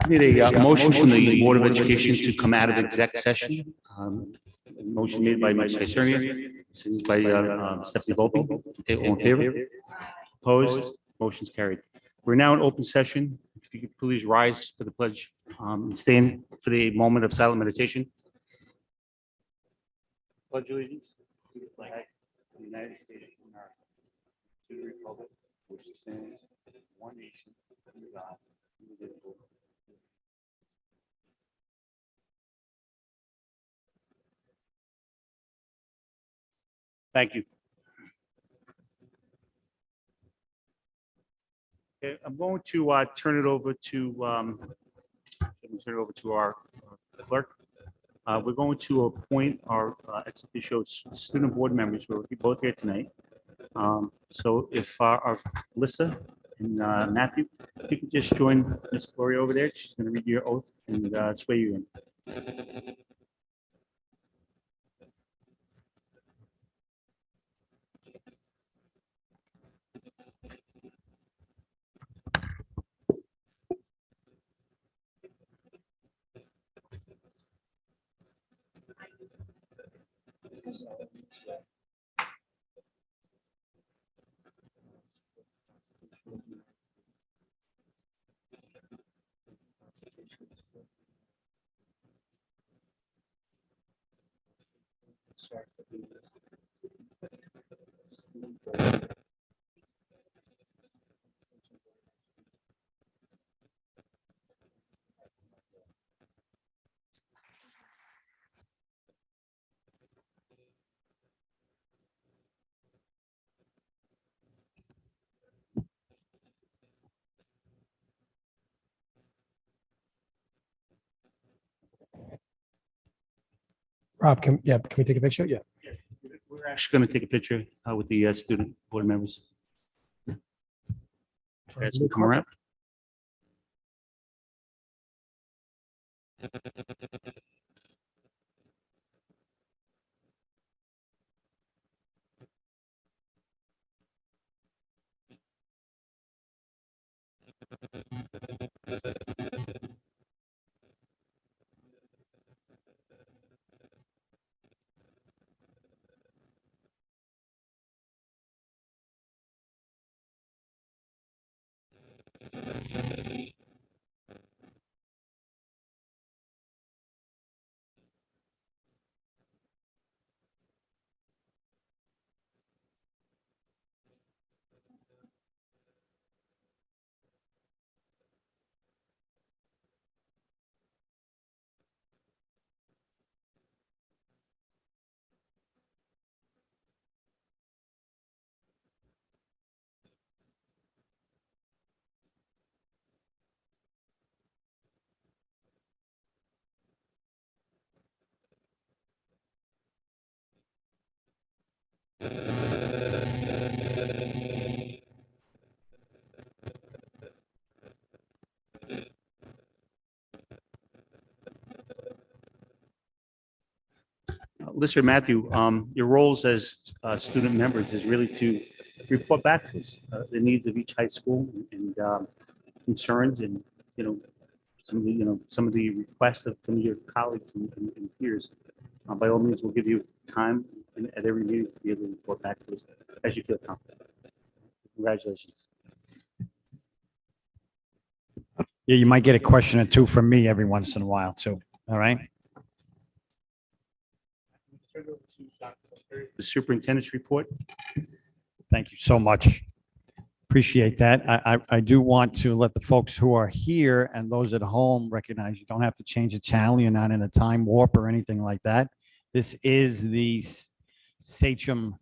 I need a motion from the Board of Education to come out of exec session. Motion made by Mike Cicernia, seconded by Stephanie Volpe. Okay, all in favor? Opposed? Motion's carried. We're now in open session. If you could please rise for the pledge and stand for the moment of silent meditation. Pledge allegiance to the flag of the United States of America, to the republic which stands one nation under God, indivisible. Thank you. Okay, I'm going to turn it over to our clerk. We're going to appoint our ex officio student board members who are both here tonight. So if our Alyssa and Matthew, if you could just join Ms. Gloria over there, she's going to read your oath and swear you in. Rob, can we take a picture? Yeah. We're actually going to take a picture with the student board members. Guys can come around. Lister Matthew, your roles as student members is really to report back to us the needs of each high school and concerns and some of the requests of some of your colleagues and peers. By all means, we'll give you time at every meeting to be able to report back to us as you feel confident. Congratulations. Yeah, you might get a question or two from me every once in a while too. All right. The superintendent's report. Thank you so much. Appreciate that. I do want to let the folks who are here and those at home recognize you don't have to change the channel. You're not in a time warp or anything like that. This is the Sachem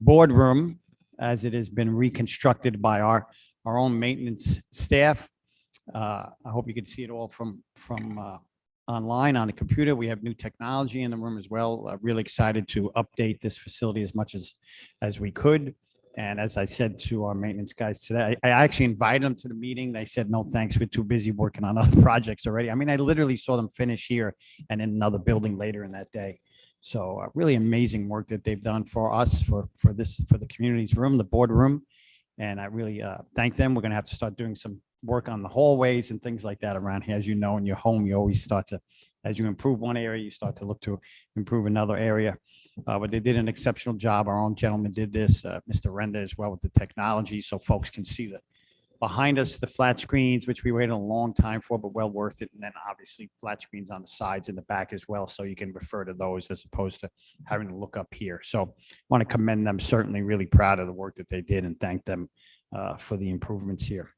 boardroom as it has been reconstructed by our own maintenance staff. I hope you can see it all from online on the computer. We have new technology in the room as well. Really excited to update this facility as much as we could. And as I said to our maintenance guys today, I actually invited them to the meeting. They said, no, thanks. We're too busy working on other projects already. I mean, I literally saw them finish here and in another building later in that day. So really amazing work that they've done for us, for the community's room, the boardroom. And I really thank them. We're going to have to start doing some work on the hallways and things like that around here. As you know, in your home, you always start to, as you improve one area, you start to look to improve another area. But they did an exceptional job. Our own gentleman did this, Mr. Renda as well, with the technology, so folks can see the behind us, the flat screens, which we waited a long time for, but well worth it. And then obviously flat screens on the sides and the back as well, so you can refer to those as opposed to having to look up here. So I want to commend them, certainly really proud of the work that they did and thank them for the improvements here.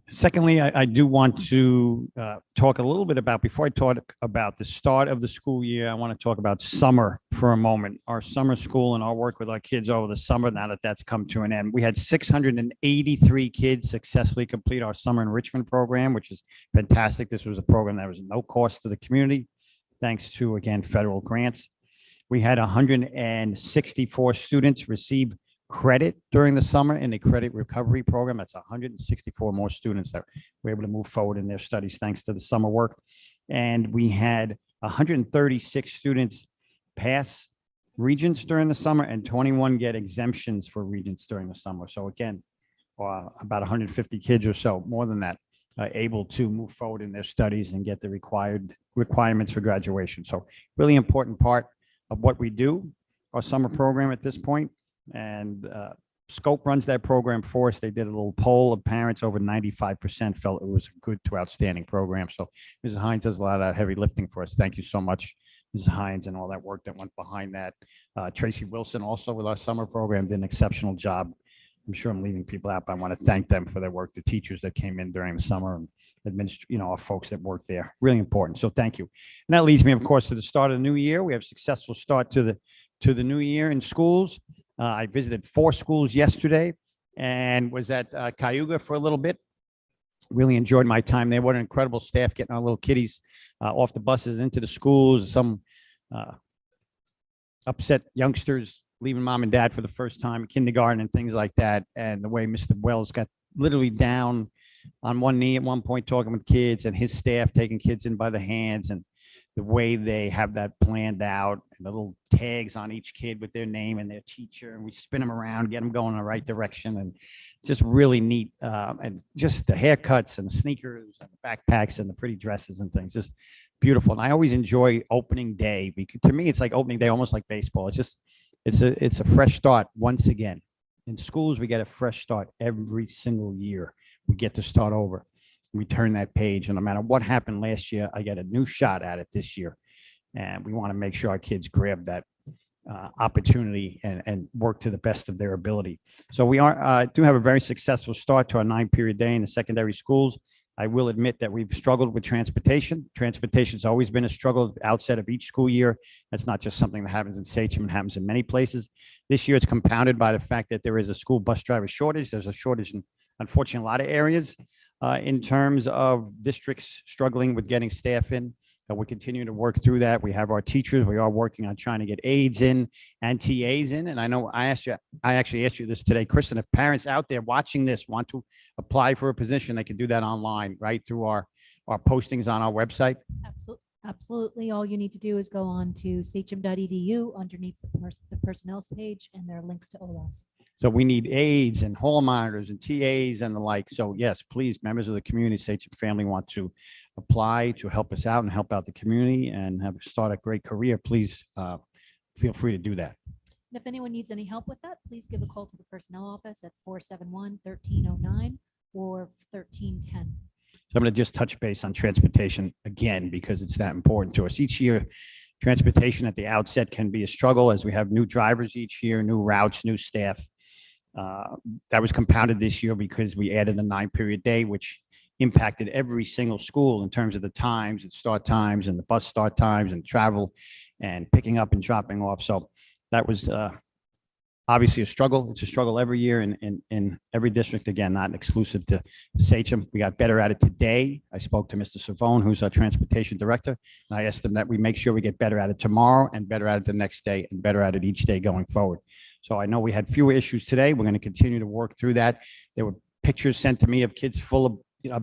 Secondly, I do want to talk a little bit about, before I talk about the start of the school year, I want to talk about summer for a moment. Our summer school and our work with our kids over the summer, now that that's come to an end. We had 683 kids successfully complete our summer enrichment program, which is fantastic. This was a program that was no cost to the community, thanks to, again, federal grants. We had 164 students receive credit during the summer in the credit recovery program. That's 164 more students that were able to move forward in their studies thanks to the summer work. And we had 136 students pass regents during the summer and 21 get exemptions for regents during the summer. So again, about 150 kids or so, more than that, able to move forward in their studies and get the requirements for graduation. So really important part of what we do, our summer program at this point. And Scope runs that program for us. They did a little poll of parents. Over 95% felt it was a good to outstanding program. So Mrs. Hines does a lot of that heavy lifting for us. Thank you so much, Mrs. Hines, and all that work that went behind that. Tracy Wilson, also with our summer program, did an exceptional job. I'm sure I'm leaving people out, but I want to thank them for their work. The teachers that came in during the summer and our folks that work there, really important. So thank you. And that leads me, of course, to the start of the new year. We have a successful start to the new year in schools. I visited 4 schools yesterday and was at Cayuga for a little bit. Really enjoyed my time there. What an incredible staff getting our little kiddies off the buses into the schools. Some upset youngsters leaving mom and dad for the first time in kindergarten and things like that. And the way Mr. Wells got literally down on one knee at one point talking with kids, and his staff taking kids in by the hands, and the way they have that planned out, and the little tags on each kid with their name and their teacher, and we spin them around, get them going in the right direction, and just really neat. And just the haircuts and the sneakers and the backpacks and the pretty dresses and things, just beautiful. And I always enjoy opening day, because to me, it's like opening day, almost like baseball. It's a fresh start once again. In schools, we get a fresh start every single year. We get to start over. We turn that page, and no matter what happened last year, I get a new shot at it this year. And we want to make sure our kids grab that opportunity and work to the best of their ability. So we do have a very successful start to our 9-period day in the secondary schools. I will admit that we've struggled with transportation. Transportation's always been a struggle outset of each school year. That's not just something that happens in Sachem, it happens in many places. This year, it's compounded by the fact that there is a school bus driver shortage. There's a shortage in, unfortunately, a lot of areas in terms of districts struggling with getting staff in. We continue to work through that. We have our teachers. We are working on trying to get aides in and TAs in. And I know I actually asked you this today, Kristen, if parents out there watching this want to apply for a position, they can do that online, right? Through our postings on our website. Absolutely. All you need to do is go on to sachem.edu underneath the personnel's page, and there are links to OLAS. So we need aides and hall monitors and TAs and the like. So yes, please, members of the community, Sachem family, want to apply to help us out and help out the community and start a great career, please feel free to do that. And if anyone needs any help with that, please give a call to the personnel office at 471-1309 or 1310. So I'm going to just touch base on transportation again, because it's that important to us. Each year, transportation at the outset can be a struggle as we have new drivers each year, new routes, new staff. That was compounded this year because we added a 9-period day, which impacted every single school in terms of the times and start times and the bus start times and travel and picking up and dropping off. So that was obviously a struggle. It's a struggle every year in every district, again, not exclusive to Sachem. We got better at it today. I spoke to Mr. Savone, who's our transportation director, and I asked him that we make sure we get better at it tomorrow and better at it the next day and better at it each day going forward. So I know we had fewer issues today. We're going to continue to work through that. There were pictures sent to me of kids full of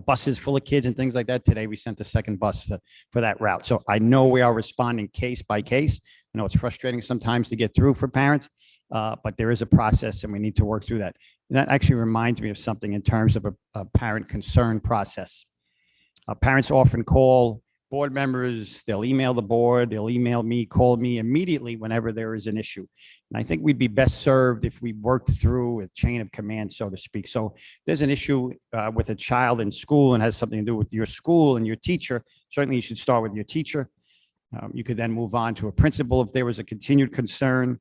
buses full of kids and things like that. Today, we sent the second bus for that route. So I know we are responding case by case. I know it's frustrating sometimes to get through for parents, but there is a process and we need to work through that. And that actually reminds me of something in terms of a parent concern process. Parents often call board members, they'll email the board, they'll email me, call me immediately whenever there is an issue. And I think we'd be best served if we worked through a chain of command, so to speak. So if there's an issue with a child in school and has something to do with your school and your teacher, certainly you should start with your teacher. You could then move on to a principal if there was a continued concern,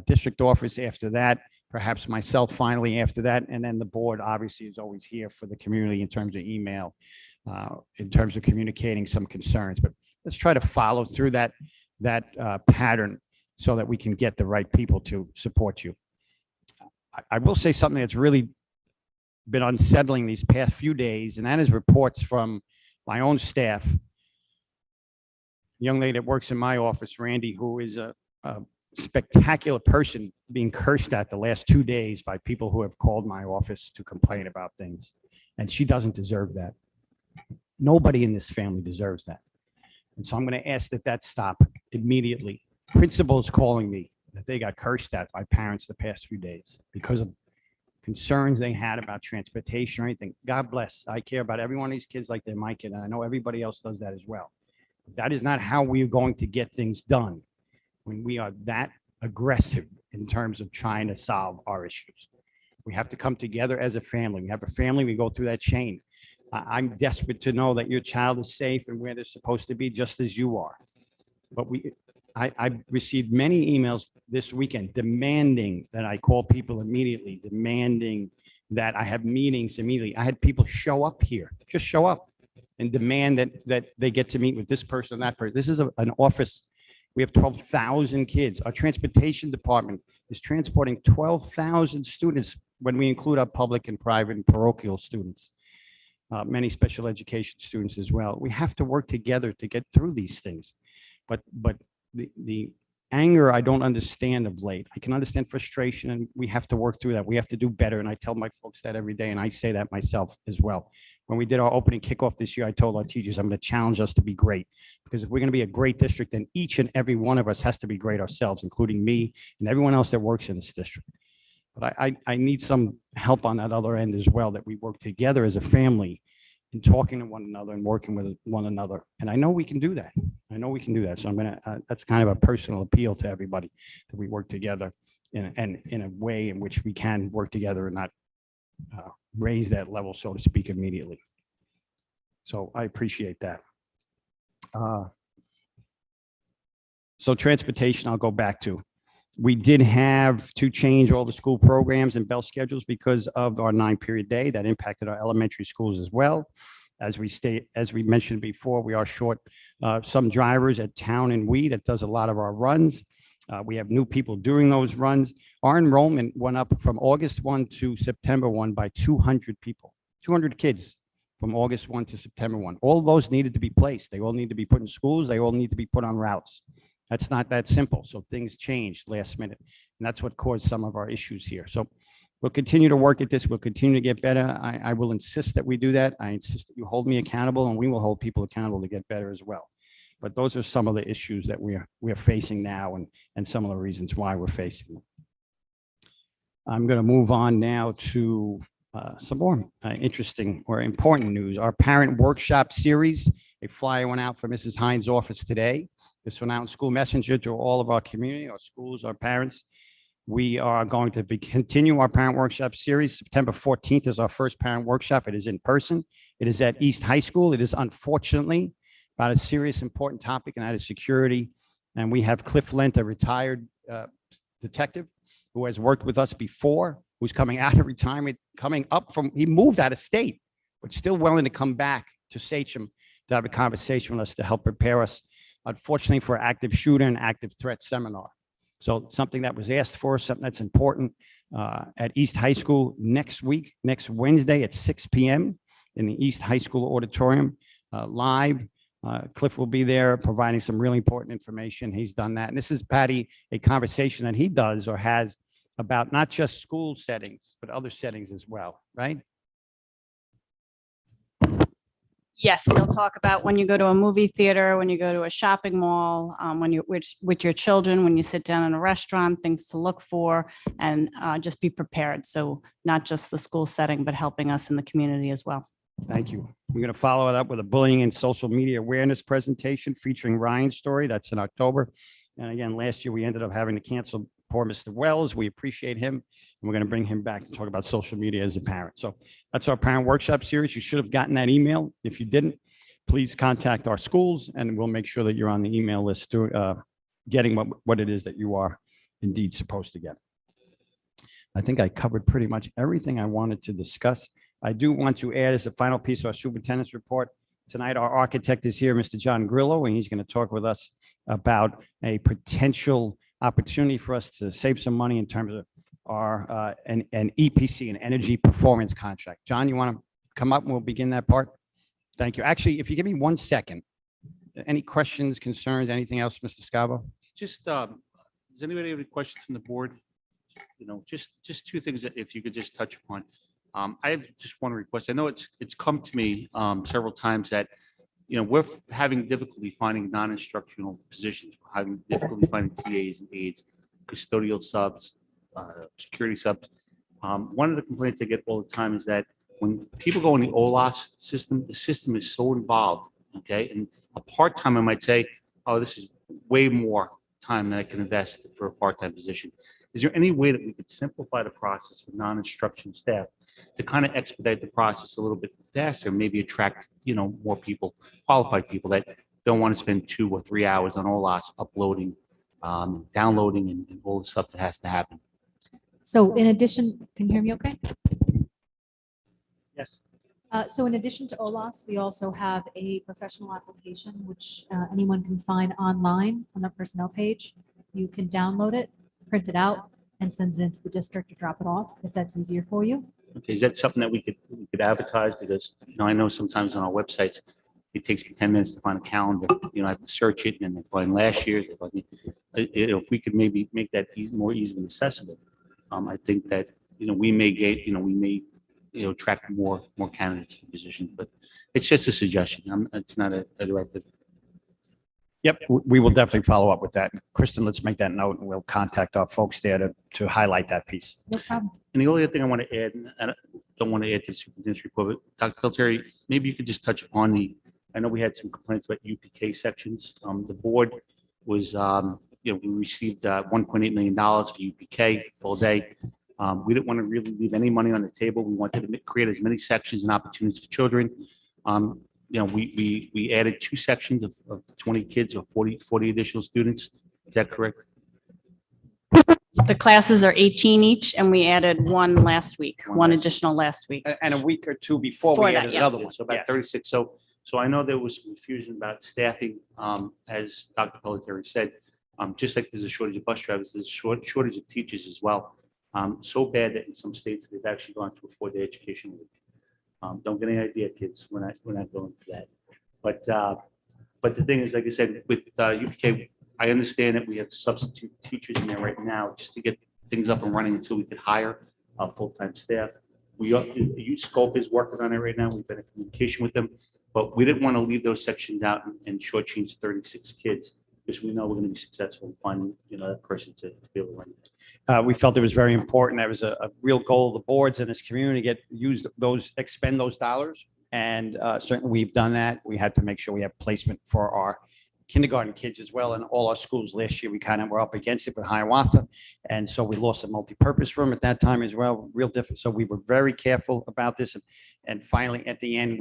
district office after that, perhaps myself finally after that, and then the board obviously is always here for the community in terms of email, in terms of communicating some concerns. But let's try to follow through that pattern so that we can get the right people to support you. I will say something that's really been unsettling these past few days, and that is reports from my own staff. Young lady that works in my office, Randy, who is a spectacular person, being cursed at the last 2 days by people who have called my office to complain about things. And she doesn't deserve that. Nobody in this family deserves that. And so I'm going to ask that stop immediately. Principals calling me that they got cursed at by parents the past few days because of concerns they had about transportation or anything. God bless. I care about every one of these kids like they're my kid, and I know everybody else does that as well. That is not how we are going to get things done when we are that aggressive in terms of trying to solve our issues. We have to come together as a family. We have a family, we go through that chain. I'm desperate to know that your child is safe and where they're supposed to be, just as you are. But I received many emails this weekend demanding that I call people immediately, demanding that I have meetings immediately. I had people show up here, just show up and demand that they get to meet with this person and that person. This is an office. We have 12,000 kids. Our transportation department is transporting 12,000 students when we include our public and private and parochial students. Many special education students as well. We have to work together to get through these things. But the anger I don't understand of late. I can understand frustration, and we have to work through that. We have to do better. And I tell my folks that every day, and I say that myself as well. When we did our opening kickoff this year, I told our teachers, I'm going to challenge us to be great. Because if we're going to be a great district, then each and every one of us has to be great ourselves, including me and everyone else that works in this district. But I need some help on that other end as well, that we work together as a family in talking to one another and working with one another. And I know we can do that. I know we can do that. So I'm going to, that's kind of a personal appeal to everybody, that we work together in a way in which we can work together and not raise that level, so to speak, immediately. So I appreciate that. So transportation, I'll go back to. We did have to change all the school programs and bell schedules because of our 9-period day. That impacted our elementary schools as well. As we mentioned before, we are short some drivers at Town and We that does a lot of our runs. We have new people doing those runs. Our enrollment went up from August 1 to September 1 by 200 people, 200 kids from August 1 to September 1. All of those needed to be placed. They all need to be put in schools. They all need to be put on routes. That's not that simple. So things changed last minute. And that's what caused some of our issues here. So we'll continue to work at this. We'll continue to get better. I will insist that we do that. I insist that you hold me accountable, and we will hold people accountable to get better as well. But those are some of the issues that we are facing now, and some of the reasons why we're facing them. I'm going to move on now to some more interesting or important news. Our parent workshop series, a flyer went out from Mrs. Hines' office today. This went out in School Messenger to all of our community, our schools, our parents. We are going to continue our parent workshop series. September 14th is our first parent workshop. It is in person. It is at East High School. It is unfortunately about a serious, important topic, and that is security. And we have Cliff Lent, a retired detective who has worked with us before, who's coming out of retirement, he moved out of state, but still willing to come back to Sachem to have a conversation with us to help prepare us, unfortunately, for active shooter and active threat seminar. So something that was asked for, something that's important at East High School next Wednesday at 6 p.m. in the East High School auditorium, live. Cliff will be there providing some really important information. He's done that. And this is, Patty, a conversation that he does or has about not just school settings, but other settings as well, right? Yes, he'll talk about when you go to a movie theater, when you go to a shopping mall, when you with your children, when you sit down in a restaurant, things to look for, and just be prepared. So not just the school setting, but helping us in the community as well. Thank you. We're going to follow it up with a bullying and social media awareness presentation featuring Ryan's story. That's in October. And again, last year we ended up having to cancel poor Mr. Wells. We appreciate him. And we're going to bring him back to talk about social media as a parent. So that's our parent workshop series. You should have gotten that email. If you didn't, please contact our schools and we'll make sure that you're on the email list to getting what it is that you are indeed supposed to get. I think I covered pretty much everything I wanted to discuss. I do want to add as a final piece of our superintendent's report. Tonight, our architect is here, Mr. John Grillo, and he's going to talk with us about a potential opportunity for us to save some money in terms of our an EPC, an energy performance contract. John, you want to come up and we'll begin that part? Thank you. Actually, if you give me 1 second, any questions, concerns, anything else, Mr. Scavo? Just, does anybody have any questions from the board? You know, just two things that if you could just touch upon. I have just one request. I know it's come to me several times that, you know, we're having difficulty finding non-instructional positions, we're having difficulty finding TAs and aides, custodial subs, security subs. One of the complaints I get all the time is that when people go in the OLAS system, the system is so involved, okay? And a part-time, I might say, oh, this is way more time than I can invest for a part-time position. Is there any way that we could simplify the process for non-instructional staff to kind of expedite the process a little bit faster, maybe attract, you know, more people, qualified people that don't want to spend 2 or 3 hours on OLAS uploading, downloading and all the stuff that has to happen? So in addition, can you hear me okay? Yes. So in addition to OLAS, we also have a professional application, which anyone can find online on the personnel page. You can download it, print it out, and send it into the district to drop it off, if that's easier for you. Okay, is that something that we could advertise? Because, you know, I know sometimes on our websites, it takes me 10 minutes to find a calendar, you know, I have to search it and then find last year's. If we could maybe make that more easily accessible, I think that, you know, we may get, you know, attract more candidates for positions, but it's just a suggestion. It's not a directive. Yep, we will definitely follow up with that. Kristen, let's make that note and we'll contact our folks there to highlight that piece. No problem. And the only other thing I want to add, and I don't want to add to the superintendent's report, but Dr. Peltieri, maybe you could just touch upon I know we had some complaints about UPK sections. The board was, you know, we received $1.8 million for UPK full day. We didn't want to really leave any money on the table. We wanted to create as many sections and opportunities for children. You know, we added 2 sections of 20 kids or 40 additional students. Is that correct? The classes are 18 each, and we added one last week, one additional last week. And a week or two before Before we that, added another yes. one. So about Yes. 36. So I know there was some confusion about staffing, as Dr. Pelletary said. Just like there's a shortage of bus drivers, there's a shortage of teachers as well. So bad that in some states they've actually gone to a 4-day education week. Don't get any idea, kids. We're not going for that. But the thing is, like I said, with UPK, I understand that we have substitute teachers in there right now just to get things up and running until we could hire full-time staff. Scope is working on it right now. We've been in communication with them, but we didn't want to leave those sections out and shortchange 36 kids because we know we're going to be successful in finding, you know, that person to be able to run it. We felt it was very important. That was a real goal of the boards in this community to expend those dollars. And certainly we've done that. We had to make sure we have placement for our kindergarten kids as well. In all our schools last year, we kind of were up against it with Hiawatha. And so we lost a multi-purpose room at that time as well, real different. So we were very careful about this. And finally, at the end,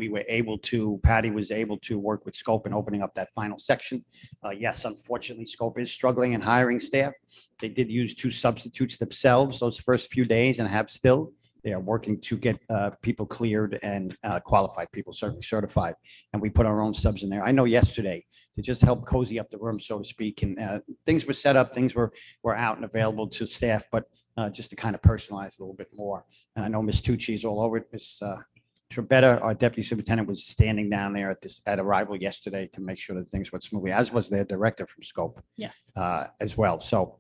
Patty was able to work with Scope in opening up that final section. Yes, unfortunately, Scope is struggling in hiring staff. They did use 2 substitutes themselves those first few days and have still. They are working to get people cleared and qualified people, certainly certified. And we put our own subs in there. I know yesterday to just help cozy up the room, so to speak. And things were set up, things were out and available to staff, but just to kind of personalize a little bit more. And I know Ms. Tucci is all over it. Ms. Trebetta, our deputy superintendent, was standing down there at arrival yesterday to make sure that things went smoothly, as was their director from Scope Yes. as well. So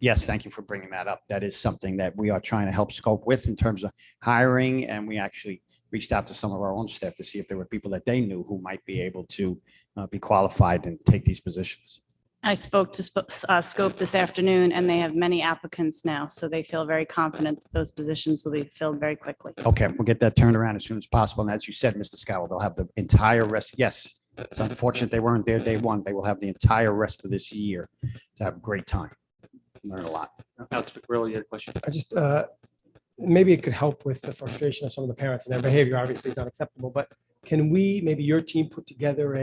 yes, thank you for bringing that up. That is something that we are trying to help Scope with in terms of hiring, and we actually reached out to some of our own staff to see if there were people that they knew who might be able to be qualified and take these positions. I spoke to Scope this afternoon, and they have many applicants now, so they feel very confident that those positions will be filled very quickly. Okay, we'll get that turned around as soon as possible. And as you said, Mr. Scowell, they'll have the entire rest. Yes, it's unfortunate they weren't there day one. They will have the entire rest of this year to have a great time. Learn a lot. Alex McGurl, you had a question? I just, maybe it could help with the frustration of some of the parents, and their behavior obviously is unacceptable, but can we, maybe your team, put together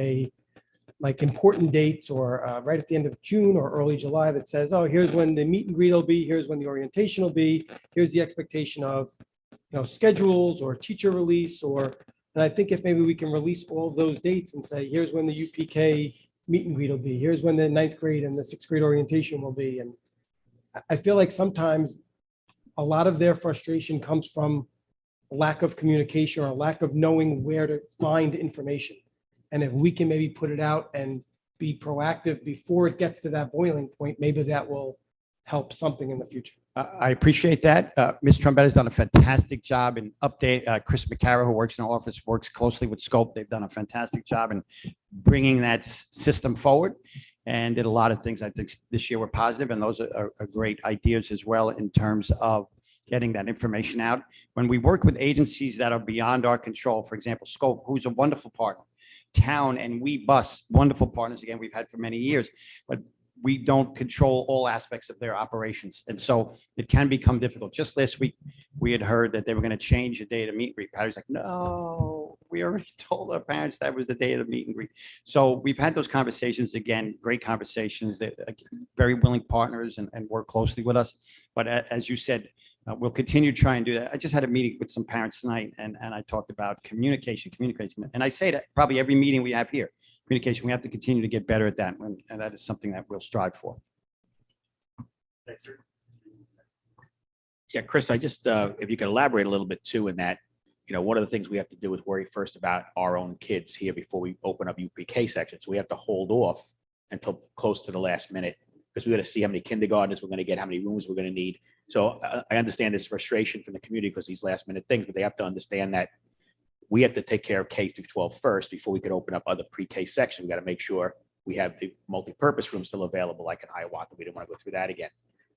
like important dates or right at the end of June or early July that says, oh, here's when the meet and greet will be, here's when the orientation will be, here's the expectation of, schedules or teacher release, and I think if maybe we can release all of those dates and say, here's when the UPK meet and greet will be, here's when the 9th grade and the 6th grade orientation will be. And I feel like sometimes a lot of their frustration comes from lack of communication or lack of knowing where to find information. And if we can maybe put it out and be proactive before it gets to that boiling point, maybe that will help something in the future. I appreciate that. Ms. Trombetta has done a fantastic job in update. Chris McCarra, who works in our office, works closely with Scope. They've done a fantastic job in bringing that system forward and did a lot of things I think this year were positive. And those are great ideas as well in terms of getting that information out. When we work with agencies that are beyond our control, for example, Scope, who's a wonderful partner, Town and We Bus, wonderful partners, again, we've had for many years, but we don't control all aspects of their operations. And so it can become difficult. Just last week, we had heard that they were going to change the day to meet and greet. Patty's like, no, we already told our parents that was the day of the meet and greet. So we've had those conversations, again, great conversations. They're very willing partners and work closely with us. But as you said, we'll continue to try and do that. I just had a meeting with some parents tonight and I talked about communication. And I say that probably every meeting we have here, communication, we have to continue to get better at that. And that is something that we'll strive for. Yeah, Chris, I just, if you could elaborate a little bit too in that, one of the things we have to do is worry first about our own kids here before we open up UPK sections. So we have to hold off until close to the last minute because we got to see how many kindergartners we're going to get, how many rooms we're going to need. So I understand this frustration from the community because these last minute things, but they have to understand that we have to take care of K through 12 first before we could open up other pre-K sections. We got to make sure we have the multi-purpose room still available, like in Hiawatha. We don't want to go through that again.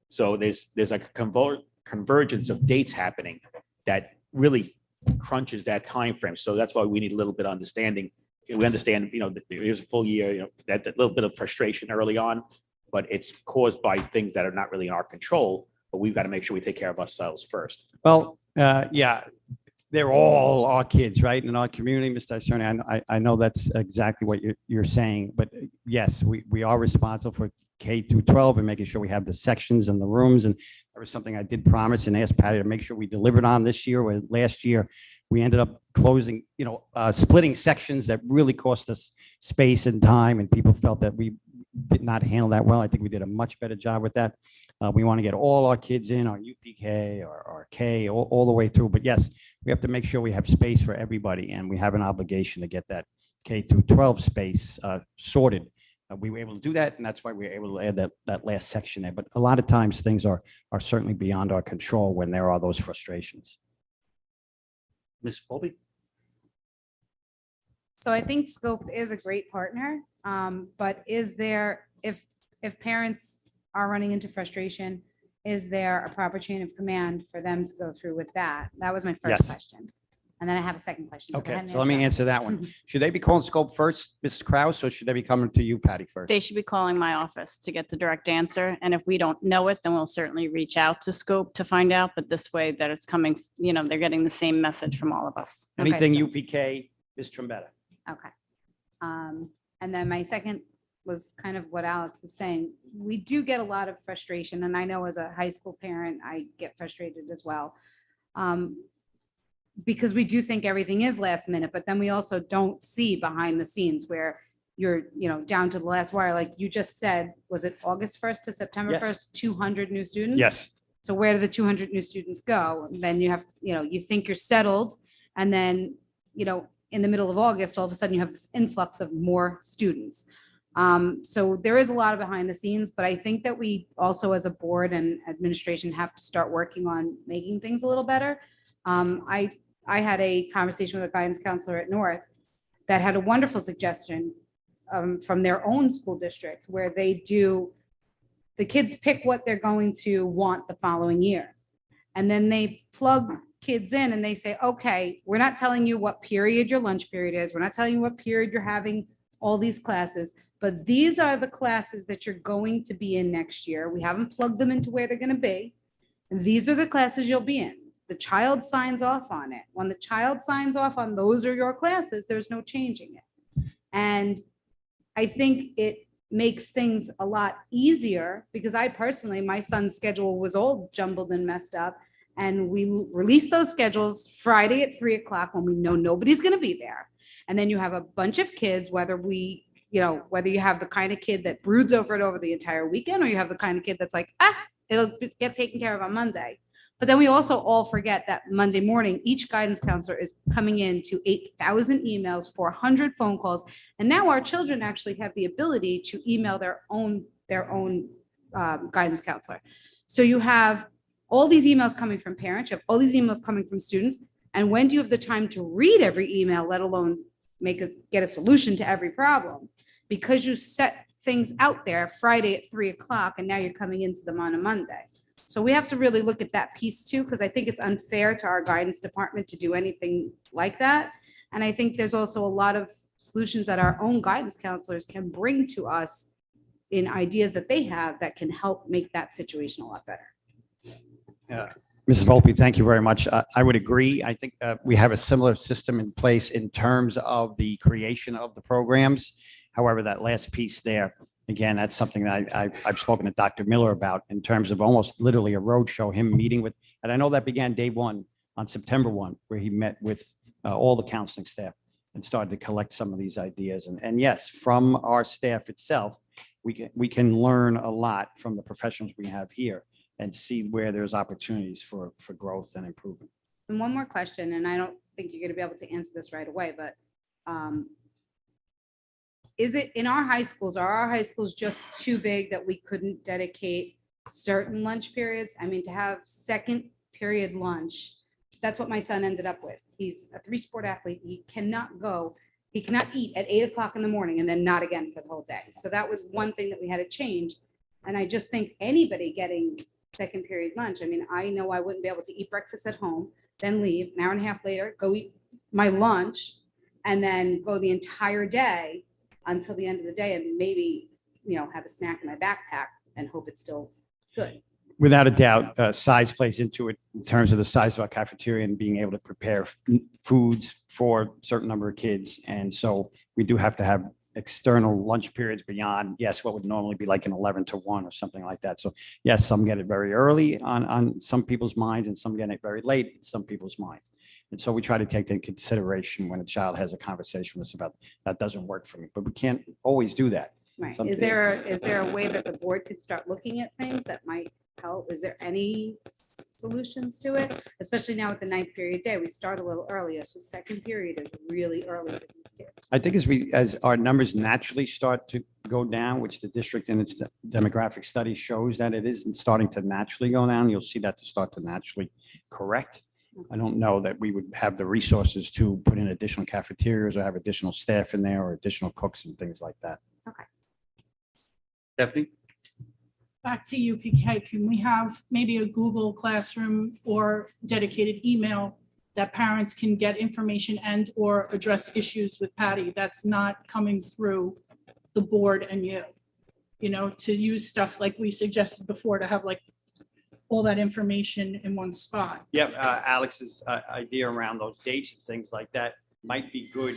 So there's like a convergence of dates happening that really crunches that time frame. So that's why we need a little bit of understanding. We understand, there's a full year, that little bit of frustration early on, but it's caused by things that are not really in our control. But we've got to make sure we take care of ourselves first. Well, yeah, they're all our kids, right? In our community, Mr. Isern, I know that's exactly what you're saying. But yes, we are responsible for K through 12 and making sure we have the sections and the rooms. And that was something I did promise and asked Patty to make sure we delivered on this year. Where last year we ended up closing, splitting sections that really cost us space and time. And people felt that we did not handle that well. I think we did a much better job with that. We want to get all our kids in, our UPK or our K, all the way through. But yes, we have to make sure we have space for everybody, and we have an obligation to get that K through 12 space sorted. We were able to do that, and that's why we were able to add that last section there. But a lot of times things are certainly beyond our control when there are those frustrations. Ms. Colby? So I think Scope is a great partner, but is there, if parents are running into frustration, is there a proper chain of command for them to go through with that? That was my first Yes. question. And then I have a second question. Go ahead Okay, and so let me answer that one. Should they be calling Scope first, Mrs. Kraus, or should they be coming to you, Patty, first? They should be calling my office to get the direct answer. And if we don't know it, then we'll certainly reach out to Scope to find out. But this way that it's coming, they're getting the same message from all of us. Okay, Anything so- UPK is Trombetta. Okay. And then my second was kind of what Alex is saying. We do get a lot of frustration, and I know as a high school parent, I get frustrated as well. Because we do think everything is last minute, but then we also don't see behind the scenes where you're, down to the last wire. Like you just said, was it August 1st to September Yes. 1st, 200 new students? Yes. So where do the 200 new students go? And then you have, you think you're settled, and then, in the middle of August, all of a sudden you have this influx of more students. So there is a lot of behind the scenes, but I think that we also as a board and administration have to start working on making things a little better. I had a conversation with a guidance counselor at North that had a wonderful suggestion from their own school district where the kids pick what they're going to want the following year. And then they plug kids in and they say, okay, we're not telling you what period your lunch period is. We're not telling you what period you're having all these classes, but these are the classes that you're going to be in next year. We haven't plugged them into where they're going to be. And these are the classes you'll be in. The child signs off on it. When the child signs off on those are your classes, there's no changing it. And I think it makes things a lot easier because I personally, my son's schedule was all jumbled and messed up. And we release those schedules Friday at 3:00 when we know nobody's going to be there. And then you have a bunch of kids, whether you have the kind of kid that broods over it over the entire weekend, or you have the kind of kid that's like, it'll get taken care of on Monday. But then we also all forget that Monday morning, each guidance counselor is coming in to 8,000 emails, 400 phone calls. And now our children actually have the ability to email their own guidance counselor. So you have all these emails coming from parents, you have all these emails coming from students. And when do you have the time to read every email, let alone get a solution to every problem? Because you set things out there Friday at 3:00 and now you're coming into them on a Monday. So we have to really look at that piece too, because I think it's unfair to our guidance department to do anything like that. And I think there's also a lot of solutions that our own guidance counselors can bring to us in ideas that they have that can help make that situation a lot better. Mrs. Volpe, thank you very much. I would agree. I think we have a similar system in place in terms of the creation of the programs. However, that last piece there, again, that's something that I've spoken to Dr. Miller about in terms of almost literally a roadshow, him meeting with, and I know that began day one on September 1, where he met with all the counseling staff and started to collect some of these ideas. And yes, from our staff itself, we can learn a lot from the professionals we have here and see where there's opportunities for growth and improvement. And one more question, and I don't think you're going to be able to answer this right away, but is it in our high schools, are our high schools just too big that we couldn't dedicate certain lunch periods? I mean, to have second period lunch, that's what my son ended up with. He's a 3-sport athlete. He cannot eat at 8:00 in the morning and then not again for the whole day. So that was one thing that we had to change. And I just think anybody getting second period lunch, I mean, I know I wouldn't be able to eat breakfast at home, then leave an hour and a half later, go eat my lunch, and then go the entire day until the end of the day and maybe, have a snack in my backpack and hope it's still good. Without a doubt, size plays into it in terms of the size of our cafeteria and being able to prepare foods for a certain number of kids. And so we do have to have external lunch periods beyond, yes, what would normally be like an 11 to 1 or something like that. So yes, some get it very early on some people's minds and some get it very late in some people's minds. And so we try to take that into consideration when a child has a conversation with us about that doesn't work for me, but we can't always do that. Right. Is there a way that the board could start looking at things that might help? Is there any solutions to it? Especially now with the 9th period day, we start a little earlier. So second period is really early for these kids. I think as our numbers naturally start to go down, which the district in its demographic study shows that it isn't starting to naturally go down, you'll see that to start to naturally correct. I don't know that we would have the resources to put in additional cafeterias or have additional staff in there or additional cooks and things like that. Okay. Stephanie? Back to UPK, can we have maybe a Google Classroom or dedicated email that parents can get information and or address issues with Patty that's not coming through the board and you, to use stuff like we suggested before to have like all that information in one spot. Yep, Alex's idea around those dates and things like that might be good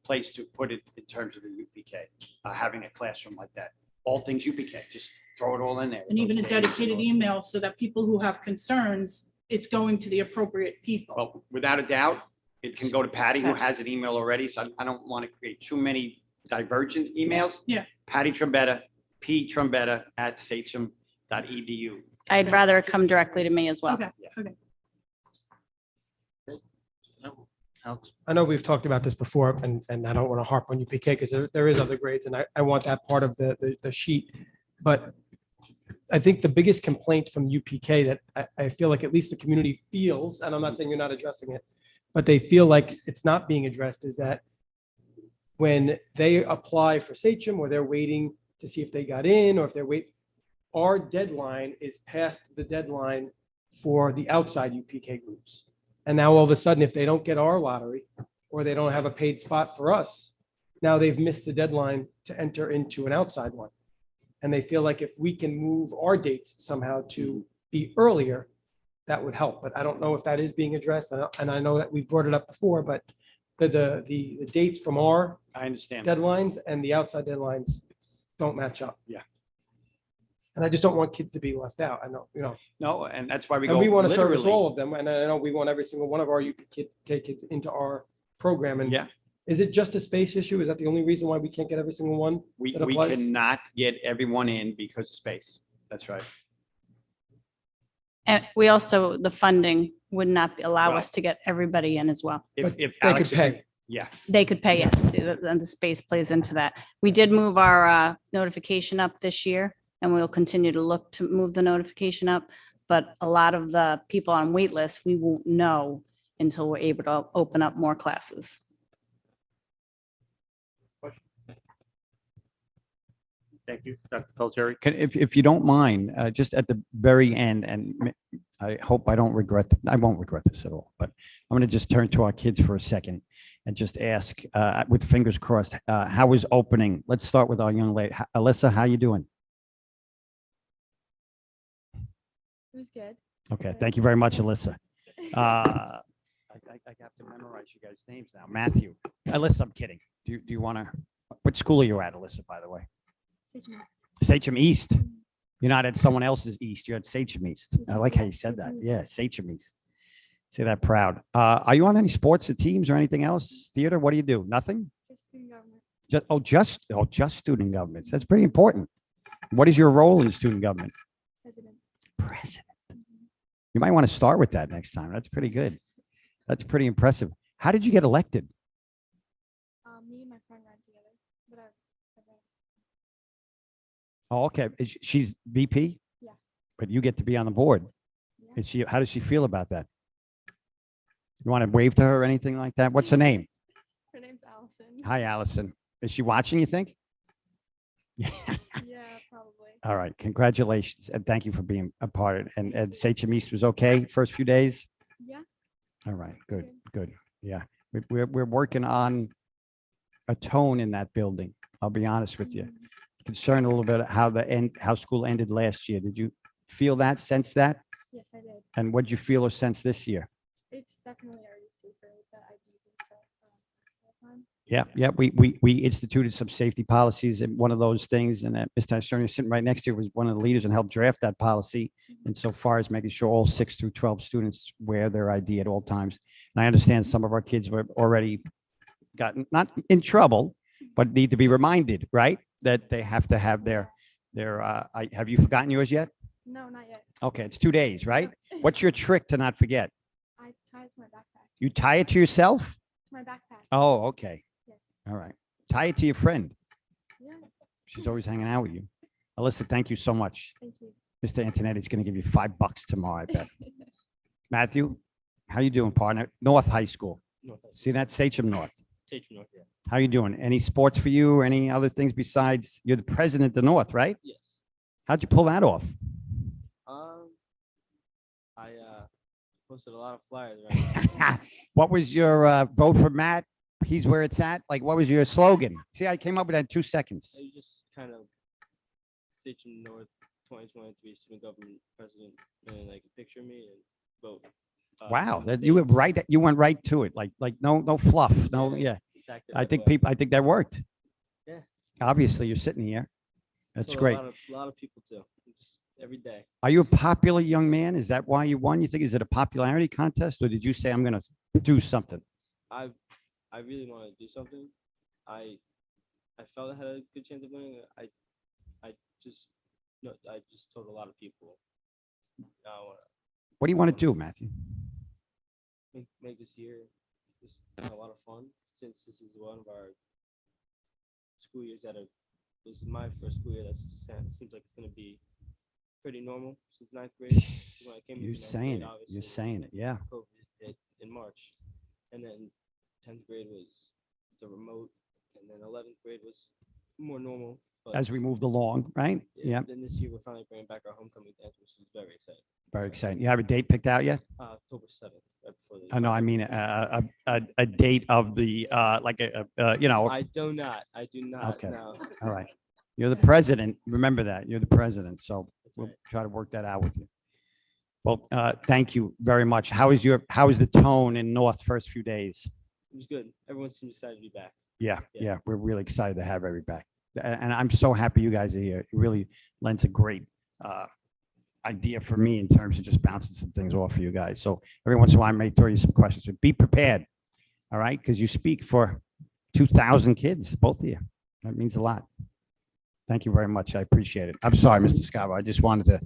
place to put it in terms of the UPK, having a classroom like that. All things UPK, just throw it all in there. And even a dedicated email so that people who have concerns, it's going to the appropriate people. Well, without a doubt, it can go to Patty, who has an email already, so I don't want to create too many divergent emails. Yeah. Patty Trombetta, ptrombetta@sachem.edu. I'd rather it come directly to me as well. Okay, okay. Alex? I know we've talked about this before, and I don't want to harp on UPK because there is other grades, and I want that part of the sheet. But I think the biggest complaint from UPK that I feel like at least the community feels, and I'm not saying you're not addressing it, but they feel like it's not being addressed, is that when they apply for SACHM or they're waiting to see if they got in or if they're our deadline is past the deadline for the outside UPK groups. And now all of a sudden, if they don't get our lottery or they don't have a paid spot for us, now they've missed the deadline to enter into an outside one. And they feel like if we can move our dates somehow to be earlier, that would help. But I don't know if that is being addressed. And I know that we've brought it up before, but the dates from our I understand. deadlines and the outside deadlines don't match up. Yeah. And I just don't want kids to be left out. I know, No, and that's why we and go we want to service literally. all of them. And I know we want every single one of our UPK kids into our program. And Yeah, is it just a space issue? Is that the only reason why we can't get every single one? we that applies? cannot get everyone in because of space. That's right. And we also, the funding would not allow us to get everybody in as well. If But if They could Alex is- pay. Yeah, They could pay, yes, and the space plays into that. We did move our notification up this year, and we'll continue to look to move the notification up. But a lot of the people on wait lists, we won't know until we're able to open up more classes. Thank you, Dr. Pelletieri. if you don't mind, just at the very end, and I hope I don't regret, I won't regret this at all, but I'm going to just turn to our kids for a second and just ask, with fingers crossed, how is opening? Let's start with our young lady. Alyssa, how you doing? It was good. Okay, thank you very much, Alyssa. I have to memorize you guys' names now. Matthew, Alyssa, I'm kidding. Do you want to, what school are you at, Alyssa, by the way? Sachem East. You're not at someone else's East. You're at Sachem East. I like how you said that. Yeah, Sachem East. Say that proud. Are you on any sports or teams or anything else? Theater? What do you do? Nothing? Just student government. Just student governments. That's pretty important. What is your role in student government? President. President. You might want to start with that next time. That's pretty good. That's pretty impressive. How did you get elected? Me and my friend ran together, but I Oh, okay. She's VP? Yeah. But you get to be on the board. Yeah. How does she feel about that? You want to wave to her or anything like that? What's her name? Her name's Allison. Hi, Allison. Is she watching, you think? Yeah. Yeah, probably. All right. Congratulations. And thank you for being a part of it. And Sachem East was okay first few days? Yeah. All right. Good. Good. Yeah. We're working on a tone in that building. I'll be honest with you. Concerned a little bit how school ended last year. Did you feel that, sense that? Yes, I did. And what did you feel or sense this year? It's definitely already safer with the IDs and stuff. Time. Yeah, we instituted some safety policies, and one of those things, and Mr. Cerny sitting right next to you was one of the leaders and helped draft that policy. And so far as making sure all 6 through 12 students wear their ID at all times. And I understand some of our kids were already gotten, not in trouble, but need to be reminded, right? That they have to have their, have you forgotten yours yet? No, not yet. Okay, it's 2 days, right? What's your trick to not forget? I tied it to my backpack. You tie it to yourself? To my backpack. Oh, okay. Yes. All right. Tie it to your friend. Yeah. She's always hanging out with you. Alyssa, thank you so much. Thank you. Mr. Antonetti's going to give you $5 tomorrow, I bet. Matthew, how you doing, partner? North High School. See that? Sachem North. How you doing? Any sports for you or any other things besides you're the president of the North, right? Yes. How'd you pull that off? I posted a lot of flyers. Right? What was your vote for Matt? He's where it's at. Like, what was your slogan? See, I came up with that in 2 seconds. So you just kind of Sachem North 2023 student government president, and like picture me and vote. Wow, that you went right. You went right to it. Like no fluff. No, yeah. Exactly. I think that worked. Yeah. Obviously, you're sitting here. That's great. A lot of people too. Just every day. Are you a popular young man? Is that why you won? You think, is it a popularity contest, or did you say I'm going to do something? I really want to do something. I felt I had a good chance of winning. I just told a lot of people. What do you want to do, Matthew? Make this year just a lot of fun, since this is one of our school years this is my first school year. Seems like it's going to be pretty normal since 9th grade. When I came You're into 9th saying grade, it. obviously, You're saying it. Yeah. COVID hit in March. and then 10th grade was the remote, and then 11th grade was more normal. But As we moved along, right? Yeah, Then this year we're finally bringing back our homecoming dance, which is very exciting. very exciting. You have a date picked out yet? October 7th, right before the. Oh, no, I mean, a date of the, like you know, I do not. I do not. Okay. No. all right. You're the president. Remember that. You're the president. So That's we'll right. try to work that out with you. Well, thank you very much. How is the tone in North first few days? It was good. Everyone seems excited to be back. Yeah, Yeah. yeah, we're really excited to have everybody back. And I'm so happy you guys are here. It really lends a great idea for me in terms of just bouncing some things off for you guys. So every once in a while, I may throw you some questions, but be prepared. All right, because you speak for 2,000 kids, both of you. That means a lot. Thank you very much. I appreciate it. I'm sorry, Mr. Scavo. I just wanted to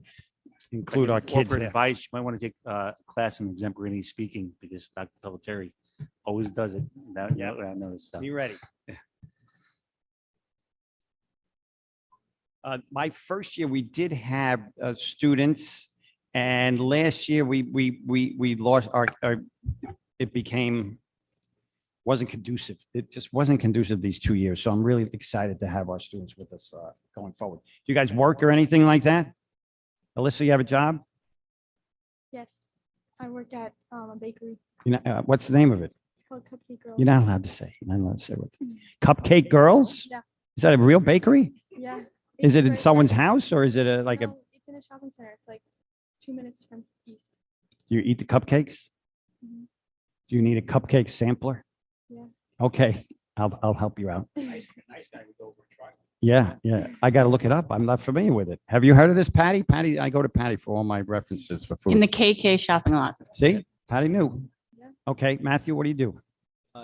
include our kids Corporate there. advice, you might want to take a class in exemplary speaking because Dr. Pelletieri always does it. Yeah, I noticed. So. Be ready. My first year, we did have students, and last year we lost our it wasn't conducive. It just wasn't conducive these 2 years. So I'm really excited to have our students with us going forward. Do you guys work or anything like that? Alyssa, you have a job? Yes, I work at a bakery. You know, what's the name of it? It's called Cupcake Girls. You're not allowed to say. You're not allowed to say what. Cupcake Girls? Yeah. Is that a real bakery? Yeah. Is it in right someone's by- house or is it like a, No, it's in a shopping center. It's like 2 minutes from East. you eat the cupcakes? Mhm. Do you need a cupcake sampler? Yeah. Okay, I'll help you out. Nice guy would go over and try. Yeah, yeah. I got to look it up. I'm not familiar with it. Have you heard of this, Patty? Patty, I go to Patty for all my references for In the food. KK shopping lot. See, Patty knew. Yeah. Okay, Matthew, what do you do?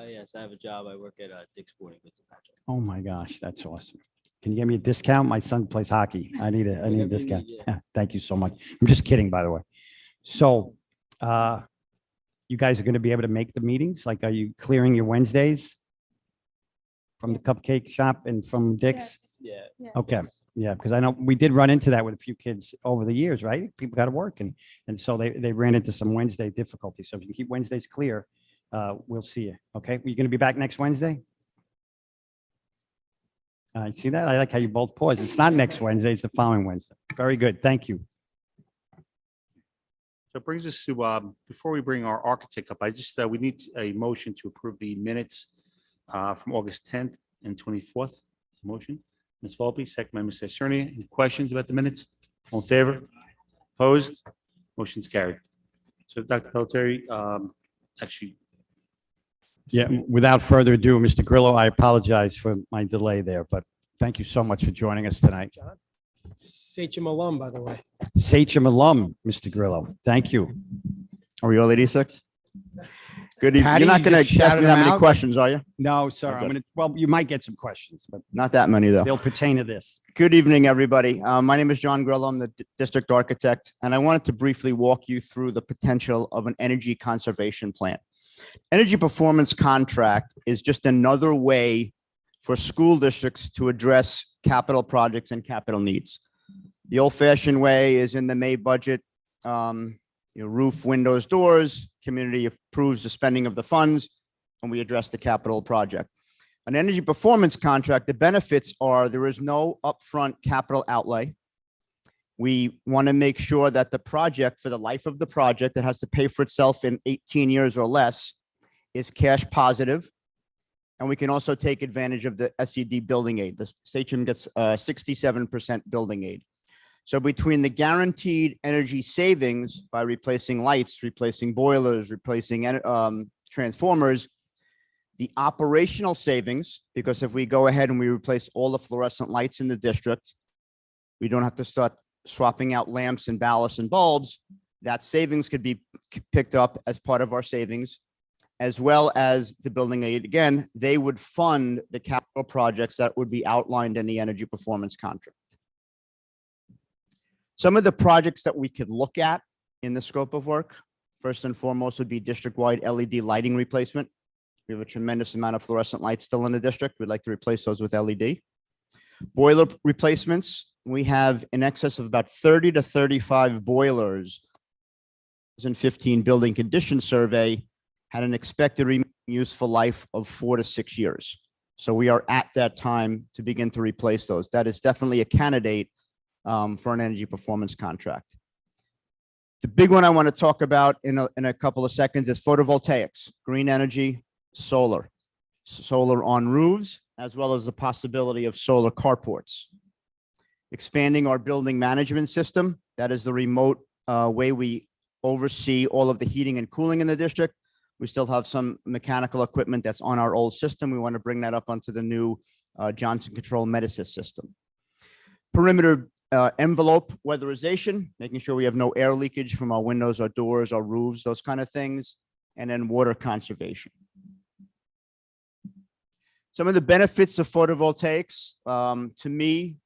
Yes, I have a job. I work at Dick's Sporting Goods in Patrick. Oh my gosh, that's awesome. Can you give me a discount? My son plays hockey. I need a Whatever you discount. need, Yeah, thank you so much. I'm just kidding, by the way. So, you guys are going to be able to make the meetings? Like, are you clearing your Wednesdays from the cupcake shop and from Dick's? Yeah. Yes. Okay, yeah, because I know we did run into that with a few kids over the years, right? People got to work and so they ran into some Wednesday difficulties. So if you can keep Wednesdays clear, we'll see you. Okay, you're going to be back next Wednesday? See that? I like how you both pause. It's not next Wednesday, it's the following Wednesday. Very good. Thank you. So it brings us to, before we bring our architect up, we need a motion to approve the minutes from August 10th and 24th. Motion, Ms. Volpe, second by Ms. Cerny. Any questions about the minutes? All in favor? Opposed? Motion's carried. So Dr. Pelletieri, actually. Yeah, without further ado, Mr. Grillo, I apologize for my delay there, but thank you so much for joining us tonight. Sachem alum, by the way. Sachem alum, Mr. Grillo. Thank you. Are we all 86? Good evening. Patty, You're not you going just to ask shouted me that him many out? questions, are you? No, sir. I'm Okay. going to, well, you might get some questions, but Not that many, though. they'll pertain to this. Good evening, everybody. My name is John Grillo. I'm the district architect, and I wanted to briefly walk you through the potential of an energy conservation plan. Energy performance contract is just another way for school districts to address capital projects and capital needs. The old-fashioned way is in the May budget, roof, windows, doors, community approves the spending of the funds, and we address the capital project. An energy performance contract, the benefits are there is no upfront capital outlay. We want to make sure that the project, for the life of the project, that has to pay for itself in 18 years or less, is cash positive. And we can also take advantage of the SED building aid. The Sachem gets 67% building aid. So between the guaranteed energy savings by replacing lights, replacing boilers, replacing transformers, the operational savings, because if we go ahead and we replace all the fluorescent lights in the district, we don't have to start swapping out lamps and ballasts and bulbs. That savings could be picked up as part of our savings, as well as the building aid. Again, they would fund the capital projects that would be outlined in the energy performance contract. Some of the projects that we could look at in the scope of work, first and foremost, would be district-wide LED lighting replacement. We have a tremendous amount of fluorescent lights still in the district. We'd like to replace those with LED. Boiler replacements, we have in excess of about 30 to 35 boilers. 2015 building condition survey had an expected useful life of 4 to 6 years. So we are at that time to begin to replace those. That is definitely a candidate for an energy performance contract. The big one I want to talk about in a couple of seconds is photovoltaics, green energy, solar on roofs, as well as the possibility of solar carports. Expanding our building management system. That is the remote way we oversee all of the heating and cooling in the district. We still have some mechanical equipment that's on our old system. We want to bring that up onto the new Johnson Control Medisys system. Perimeter envelope weatherization, making sure we have no air leakage from our windows, our doors, our roofs, those kind of things. And then water conservation. Some of the benefits of photovoltaics, to me,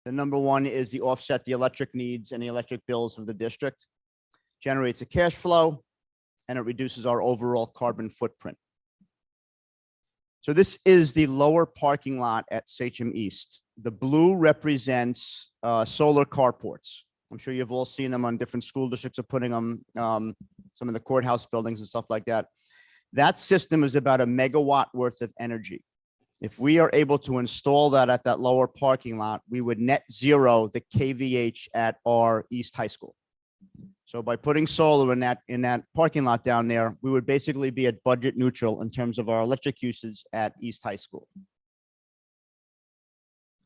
the number one is the offset the electric needs and the electric bills of the district, generates a cash flow, and it reduces our overall carbon footprint. So this is the lower parking lot at Sachem East. The blue represents solar carports. I'm sure you've all seen them on different school districts are putting them, some of the courthouse buildings and stuff like that. That system is about a megawatt worth of energy. If we are able to install that at that lower parking lot, we would net zero the KVH at our East High School. So by putting solar in that parking lot down there, we would basically be at budget neutral in terms of our electric usage at East High School.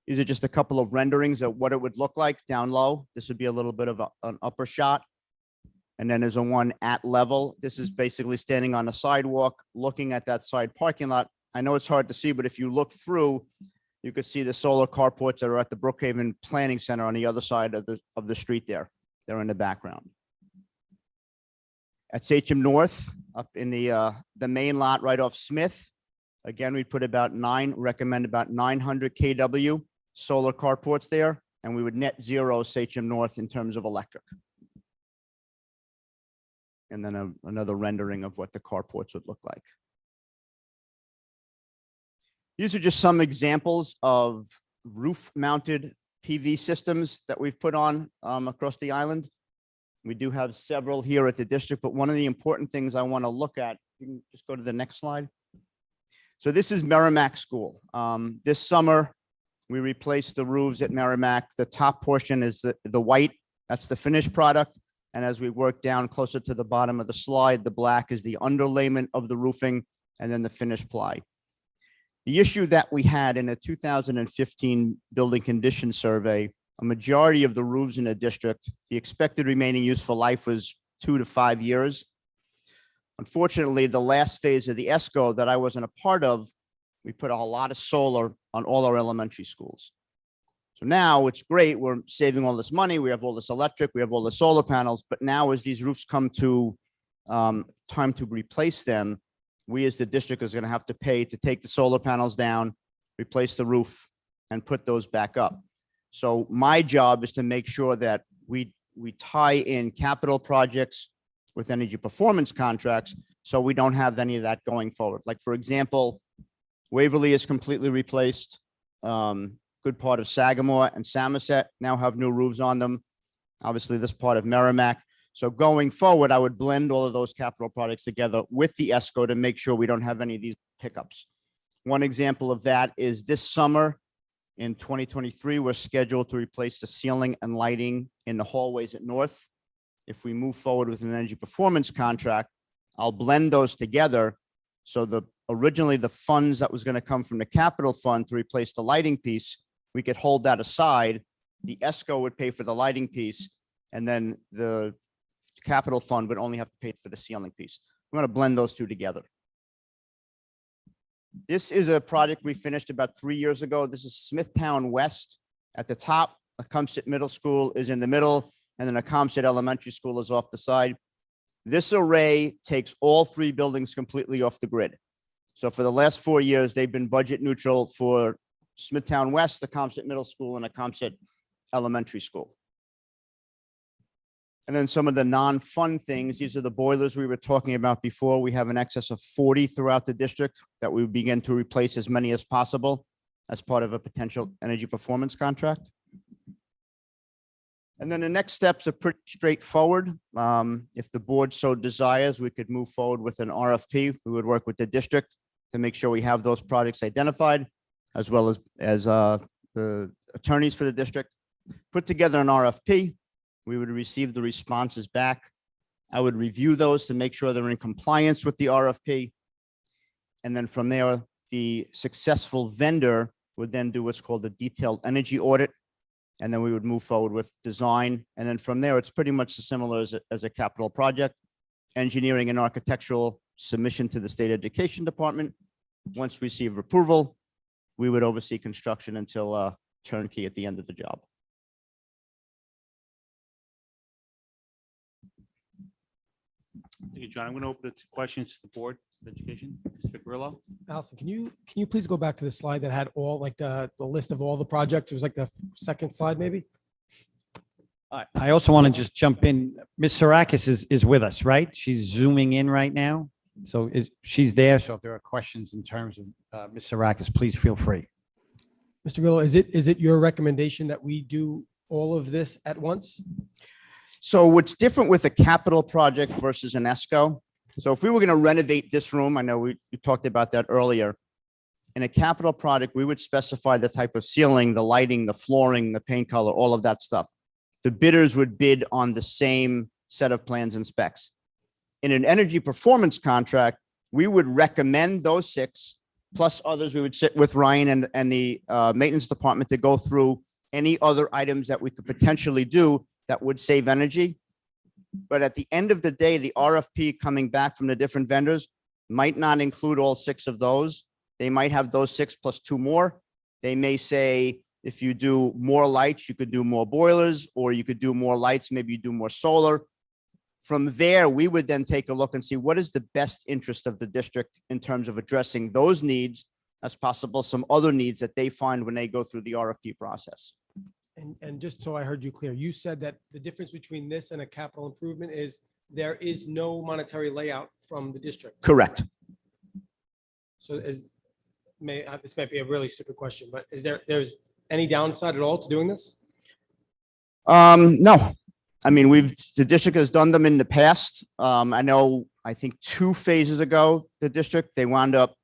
These are just a couple of renderings of what it would look like down low. This would be a little bit of an upper shot. And then there's a one at level. This is basically standing on a sidewalk, looking at that side parking lot. I know it's hard to see, but if you look through, you could see the solar carports that are at the Brookhaven Planning Center on the other side of the street there. They're in the background. At Sachem North, up in the main lot right off Smith, again, we'd put recommend about 900 kW solar carports there, and we would net zero Sachem North in terms of electric. And then another rendering of what the carports would look like. These are just some examples of roof-mounted PV systems that we've put on across the island. We do have several here at the district, but one of the important things I want to look at, you can just go to the next slide. So this is Merrimack School. This summer, we replaced the roofs at Merrimack. The top portion is the white, that's the finished product. And as we work down closer to the bottom of the slide, the black is the underlayment of the roofing and then the finished ply. The issue that we had in a 2015 building condition survey, a majority of the roofs in the district, the expected remaining useful life was 2 to 5 years. Unfortunately, the last phase of the ESCO that I wasn't a part of, we put a lot of solar on all our elementary schools. So now it's great. We're saving all this money. We have all this electric. We have all the solar panels. But now as these roofs come to time to replace them, we as the district is going to have to pay to take the solar panels down, replace the roof, and put those back up. So my job is to make sure that we tie in capital projects with energy performance contracts so we don't have any of that going forward. Like, for example, Waverly is completely replaced. Good part of Sagamore and Samoset now have new roofs on them. Obviously, this part of Merrimack. So going forward, I would blend all of those capital projects together with the ESCO to make sure we don't have any of these hiccups. One example of that is this summer in 2023, we're scheduled to replace the ceiling and lighting in the hallways at North. If we move forward with an energy performance contract, I'll blend those together. So originally the funds that was going to come from the capital fund to replace the lighting piece, we could hold that aside. The ESCO would pay for the lighting piece, and then the capital fund would only have to pay for the ceiling piece. We're going to blend those two together. This is a project we finished about 3 years ago. This is Smithtown West at the top. Acumbsett Middle School is in the middle, and then Acumbsett Elementary School is off the side. This array takes all 3 buildings completely off the grid. So for the last 4 years, they've been budget neutral for Smithtown West, Acumbsett Middle School, and Acumbsett Elementary School. And then some of the non-fun things, these are the boilers we were talking about before. We have an excess of 40 throughout the district that we begin to replace as many as possible as part of a potential energy performance contract. And then the next steps are pretty straightforward. If the board so desires, we could move forward with an RFP. We would work with the district to make sure we have those projects identified, as well as the attorneys for the district. Put together an RFP. We would receive the responses back. I would review those to make sure they're in compliance with the RFP. And then from there, the successful vendor would then do what's called a detailed energy audit. And then we would move forward with design. And then from there, it's pretty much as similar as a capital project. Engineering and architectural submission to the state education department. Once we receive approval, we would oversee construction until turnkey at the end of the job. Thank you, John. I'm going to open it to questions to the Board of Education. Mr. Grillo? Allison, can you please go back to the slide that had all like the list of all the projects? It was like the second slide, maybe? I also want to just jump in. Ms. Sarakis is with us, right? She's zooming in right now. So she's there. So if there are questions in terms of Ms. Sarakis, please feel free. Mr. Grillo, is it your recommendation that we do all of this at once? So what's different with a capital project versus an ESCO? So if we were going to renovate this room, I know we talked about that earlier. In a capital project, we would specify the type of ceiling, the lighting, the flooring, the paint color, all of that stuff. The bidders would bid on the same set of plans and specs. In an energy performance contract, we would recommend those 6, plus others. We would sit with Ryan and the maintenance department to go through any other items that we could potentially do that would save energy. But at the end of the day, the RFP coming back from the different vendors might not include all 6 of those. They might have those 6 plus 2 more. They may say, if you do more lights, you could do more boilers, or you could do more lights, maybe you do more solar. From there, we would then take a look and see what is the best interest of the district in terms of addressing those needs as possible, some other needs that they find when they go through the RFP process. And just so I heard you clear, you said that the difference between this and a capital improvement is there is no monetary layout from the district. Correct. So this might be a really stupid question, but there's any downside at all to doing this? No. I mean, the district has done them in the past. I think 2 phases ago, the district, they wound up,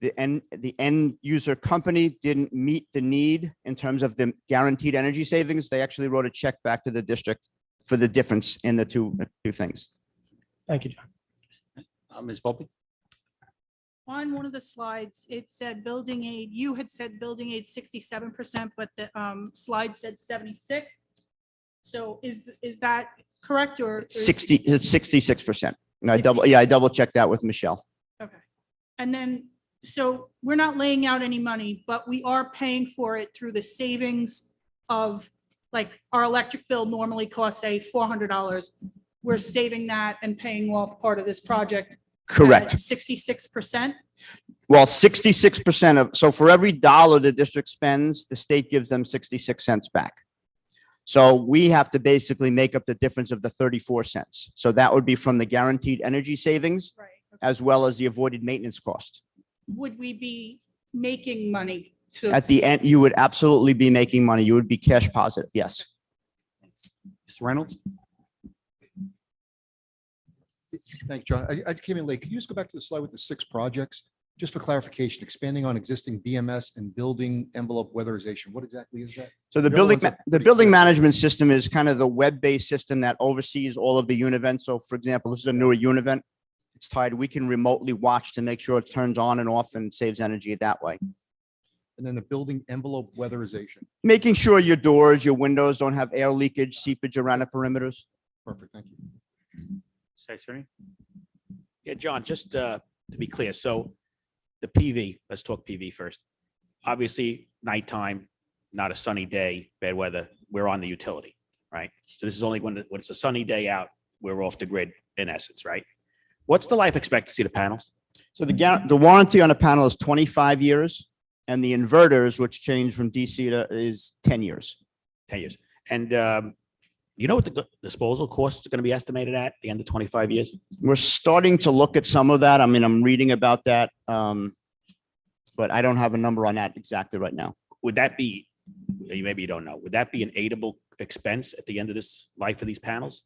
the end user company didn't meet the need in terms of the guaranteed energy savings. They actually wrote a check back to the district for the difference in the two things. Thank you, John. Ms. Volpe? On one of the slides, it said building aid, you had said building aid 67%, but the slide said 76. So is that correct or? It's 66%. And I double checked that with Michelle. Okay. And then, so we're not laying out any money, but we are paying for it through the savings of, like, our electric bill normally costs, say, $400. We're saving that and paying off part of this project. Correct. 66%. Well, 66% of, so for every dollar the district spends, the state gives them 66 cents back. So we have to basically make up the difference of the 34 cents. So that would be from the guaranteed energy savings, Right. as well as the avoided maintenance cost. Would we be making money to? At the end, you would absolutely be making money. You would be cash positive. Yes. Mr. Reynolds? Thank you, John. I came in late. Could you just go back to the slide with the 6 projects? Just for clarification, expanding on existing BMS and building envelope weatherization. What exactly is that? So the The other building, ones are the pretty building clear. management system is kind of the web-based system that oversees all of the Univent. So for example, this is a newer Univent. It's tied. We can remotely watch to make sure it turns on and off and saves energy that way. And then the building envelope weatherization. Making sure your doors, your windows don't have air leakage, seepage around the perimeters. Perfect, thank you. State attorney? Yeah, John, just to be clear, so the PV, let's talk PV first. Obviously, nighttime, not a sunny day, bad weather, we're on the utility, right? So this is only when it's a sunny day out, we're off the grid in essence, right? What's the life expectancy of the panels? So the warranty on a panel is 25 years and the inverters, which change from DC to is 10 years. 10 years. And you know what the disposal costs are going to be estimated at the end of 25 years? We're starting to look at some of that. I mean, I'm reading about that. But I don't have a number on that exactly right now. Would that be, maybe you don't know, would that be an aidable expense at the end of this life of these panels?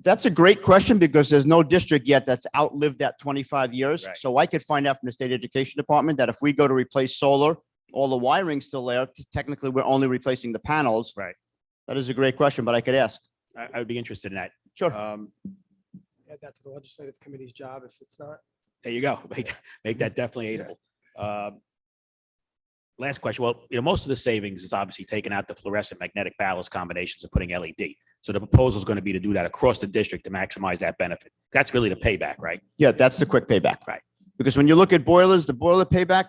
That's a great question because there's no district yet that's outlived that 25 years. Right. So I could find out from the state education department that if we go to replace solar, all the wiring's still there. Technically, we're only replacing the panels. Right. That is a great question, but I could ask. I would be interested in that. Sure. Add that to the legislative committee's job if it's not. There you go. Make that definitely aidable. Last question. Well, most of the savings is obviously taking out the fluorescent magnetic ballast combinations and putting LED. So the proposal is going to be to do that across the district to maximize that benefit. That's really the payback, right? Yeah, that's the quick payback. Right. Because when you look at boilers, the boiler payback,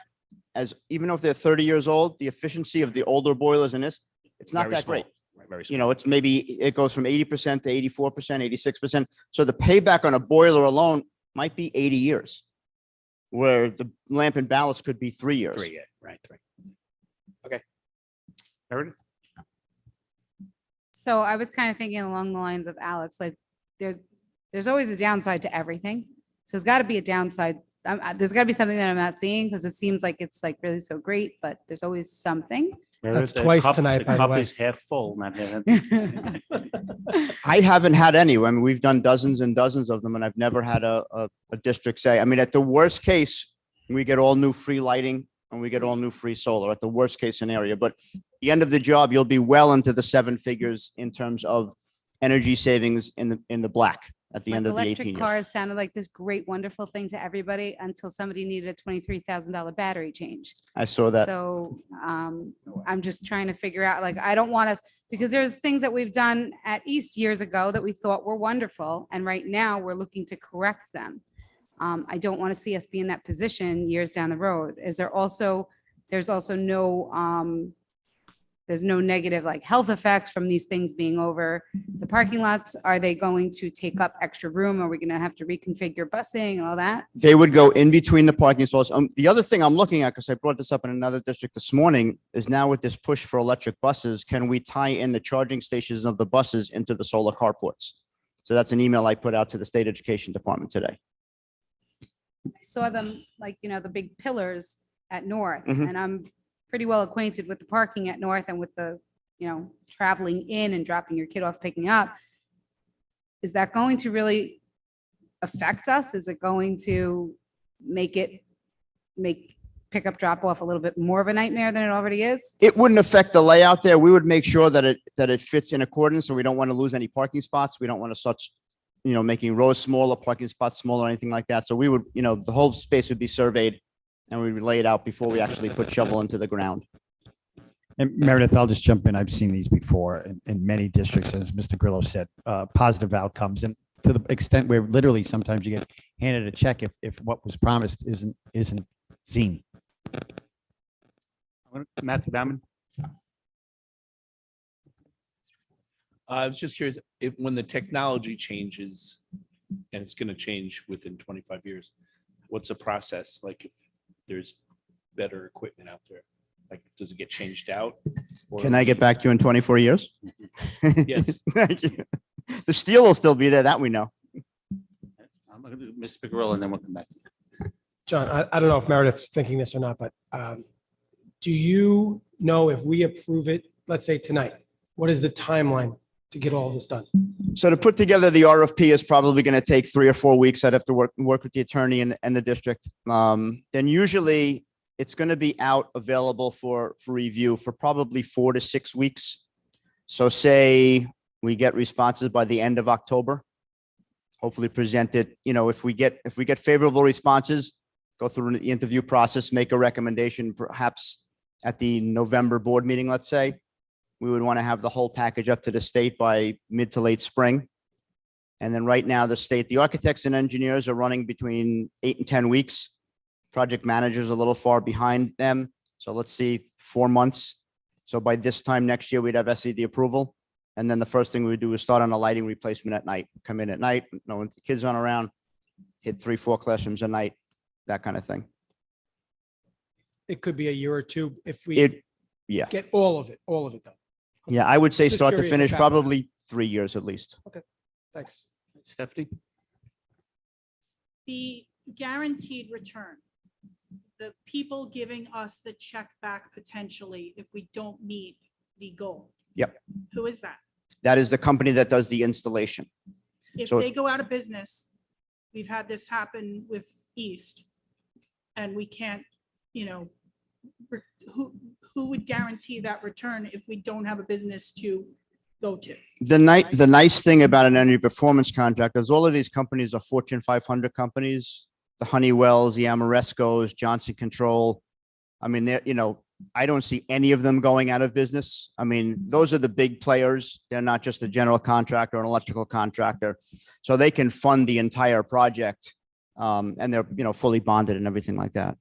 as even if they're 30 years old, the efficiency of the older boilers in this, it's not Very that small. great. Right, very small. It's maybe it goes from 80% to 84%, 86%. So the payback on a boiler alone might be 80 years, where the lamp and ballast could be 3 years. 3, yeah, right, 3. Meredith? So I was kind of thinking along the lines of Alex, like there's always a downside to everything. So there's got to be a downside. There's got to be something that I'm not seeing because it seems like it's like really so great, but there's always something. Meredith, the twice cup- tonight, by the cup way. is half full, not half. I haven't had any. I mean, we've done dozens and dozens of them, and I've never had a district say, I mean, at the worst case, we get all new free lighting and we get all new free solar at the worst case scenario. But at the end of the job, you'll be well into the 7 figures in terms of energy savings in the black at the end of the 18 Electric years. cars sounded like this great, wonderful thing to everybody until somebody needed a $23,000 battery change. I saw that. So I'm just trying to figure out, like, I don't want us, because there's things that we've done at East years ago that we thought were wonderful. And right now we're looking to correct them. I don't want to see us be in that position years down the road. There's also no, there's no negative like health effects from these things being over the parking lots. Are they going to take up extra room? Are we going to have to reconfigure busing and all that? They would go in between the parking stalls. The other thing I'm looking at, because I brought this up in another district this morning, is now with this push for electric buses, can we tie in the charging stations of the buses into the solar carports? So that's an email I put out to the state education department today. I saw them like, the big pillars at North, Mhm. and I'm pretty well acquainted with the parking at North and with the, traveling in and dropping your kid off, picking up. Is that going to really affect us? Is it going to make pick up, drop off a little bit more of a nightmare than it already is? It wouldn't affect the layout there. We would make sure that it fits in accordance, so we don't want to lose any parking spots. We don't want to such, making rows smaller, parking spots smaller, anything like that. So we would, the whole space would be surveyed and we would lay it out before we actually put shovel into the ground. And Meredith, I'll just jump in. I've seen these before in many districts, as Mr. Grillo said, positive outcomes. And to the extent where literally sometimes you get handed a check if what was promised isn't seen. Matthew Bauman? I was just curious if when the technology changes, and it's going to change within 25 years, what's the process? Like if there's better equipment out there, like does it get changed out? Or- Can I get back to you in 24 years? Yes. Thank you. The steel will still be there, that we know. I'm going to do Ms. Picarella and then we'll come back. John, I don't know if Meredith's thinking this or not, but do you know if we approve it, let's say tonight, what is the timeline to get all of this done? So to put together the RFP is probably going to take 3 or 4 weeks. I'd have to work with the attorney and the district. Then usually it's going to be out available for review for probably 4 to 6 weeks. So say we get responses by the end of October, hopefully present it, if we get favorable responses, go through the interview process, make a recommendation, perhaps at the November board meeting, let's say. We would want to have the whole package up to the state by mid to late spring. And then right now, the architects and engineers are running between 8 and 10 weeks. Project managers a little far behind them. So let's see, 4 months. So by this time next year, we'd have SED approval. And then the first thing we would do is start on a lighting replacement at night. Come in at night, when the kids aren't around, hit 3, 4 classrooms a night, that kind of thing. It could be a year or two if we Yeah. get all of it done. Yeah, I would say Just start to curious finish, about- probably 3 years at least. Thanks. Stephanie? The guaranteed return, the people giving us the check back potentially if we don't meet the goal. Yep. Who is that? That is the company that does the installation. If So- they go out of business, we've had this happen with East, and we can't, who would guarantee that return if we don't have a business to go to? The nice thing about an energy performance contract is all of these companies are Fortune 500 companies, the Honeywells, the Amorescos, Johnson Control. I mean, I don't see any of them going out of business. I mean, those are the big players. They're not just a general contractor, an electrical contractor. So they can fund the entire project. And they're, fully bonded and everything like that.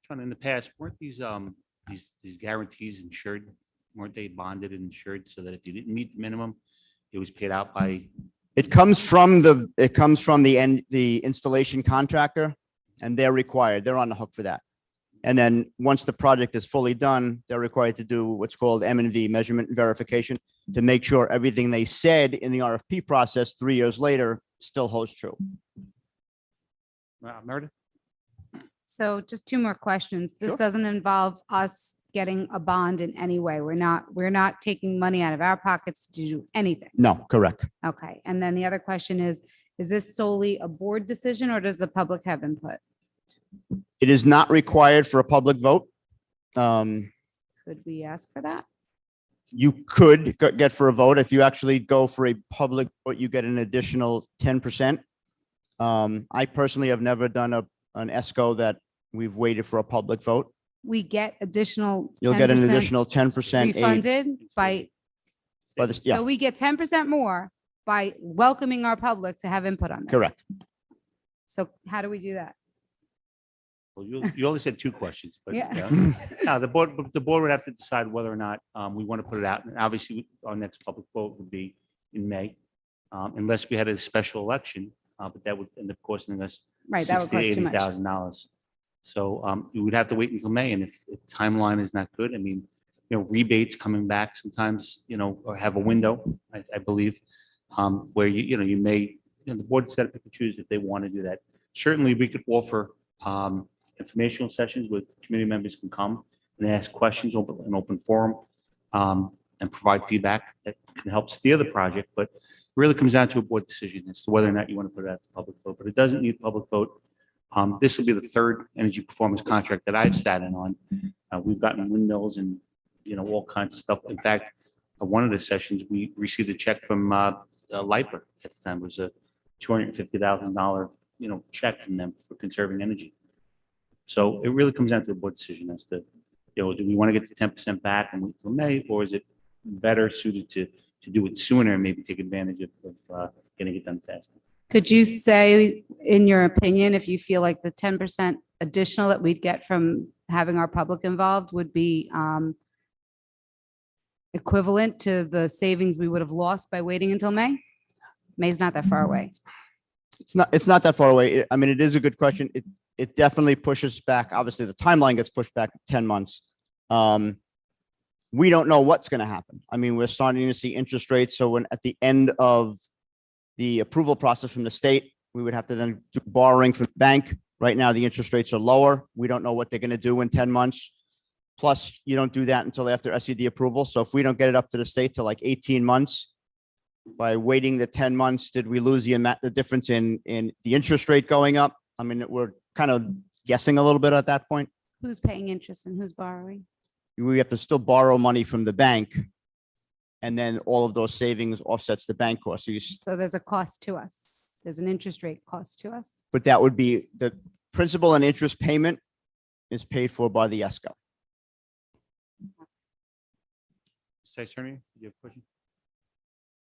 John, in the past, weren't these guarantees insured? Weren't they bonded and insured so that if you didn't meet the minimum, it was paid out by? It comes from the installation contractor, and they're on the hook for that. And then once the project is fully done, they're required to do what's called M&V, measurement and verification, to make sure everything they said in the RFP process 3 years later still holds true. Meredith? So just two more questions. This Sure. doesn't involve us getting a bond in any way. We're not taking money out of our pockets to do anything. No, correct. Okay. And then the other question is this solely a board decision or does the public have input? It is not required for a public vote. Could we ask for that? You could get for a vote. If you actually go for a public vote, you get an additional 10%. I personally have never done an ESCO that we've waited for a public vote. We get additional. You'll get an 10% additional 10% aid. refunded by, By the, yeah, so we get 10% more by welcoming our public to have input on this. correct. So how do we do that? Well, you only said two questions, but Yeah. no, the board would have to decide whether or not we want to put it out. And obviously, our next public vote would be in May, unless we had a special election, but that would end up costing us Right, that would cost too much. $80,000. So we would have to wait until May. And if timeline is not good, I mean, rebates coming back sometimes, or have a window, I believe, where you may, the board's got to pick and choose if they want to do that. Certainly, we could offer informational sessions where community members can come and ask questions, an open forum, and provide feedback that can help steer the project. But it really comes down to a board decision as to whether or not you want to put it out to public vote. But it doesn't need public vote. This will be the third energy performance contract that I've sat in on. We've gotten windmills and, all kinds of stuff. In fact, one of the sessions, we received a check from LIPA at the time. It was a $250,000, check from them for conserving energy. So it really comes down to a board decision as to, do we want to get the 10% back and wait till May, or is it better suited to do it sooner and maybe take advantage of getting it done faster? Could you say, in your opinion, if you feel like the 10% additional that we'd get from having our public involved would be equivalent to the savings we would have lost by waiting until May? May's not that far away. It's not that far away. I mean, it is a good question. It definitely pushes back. Obviously, the timeline gets pushed back 10 months. We don't know what's going to happen. I mean, we're starting to see interest rates. So when at the end of the approval process from the state, we would have to then do borrowing from the bank. Right now, the interest rates are lower. We don't know what they're going to do in 10 months. Plus, you don't do that until after SED approval. So if we don't get it up to the state to like 18 months, by waiting the 10 months, did we lose the difference in the interest rate going up? I mean, we're kind of guessing a little bit at that point. Who's paying interest and who's borrowing? We have to still borrow money from the bank. And then all of those savings offsets the bank cost. So there's a cost to us. There's an interest rate cost to us. But that would be the principal and interest payment is paid for by the ESCO. Say, Cerny, do you have a question?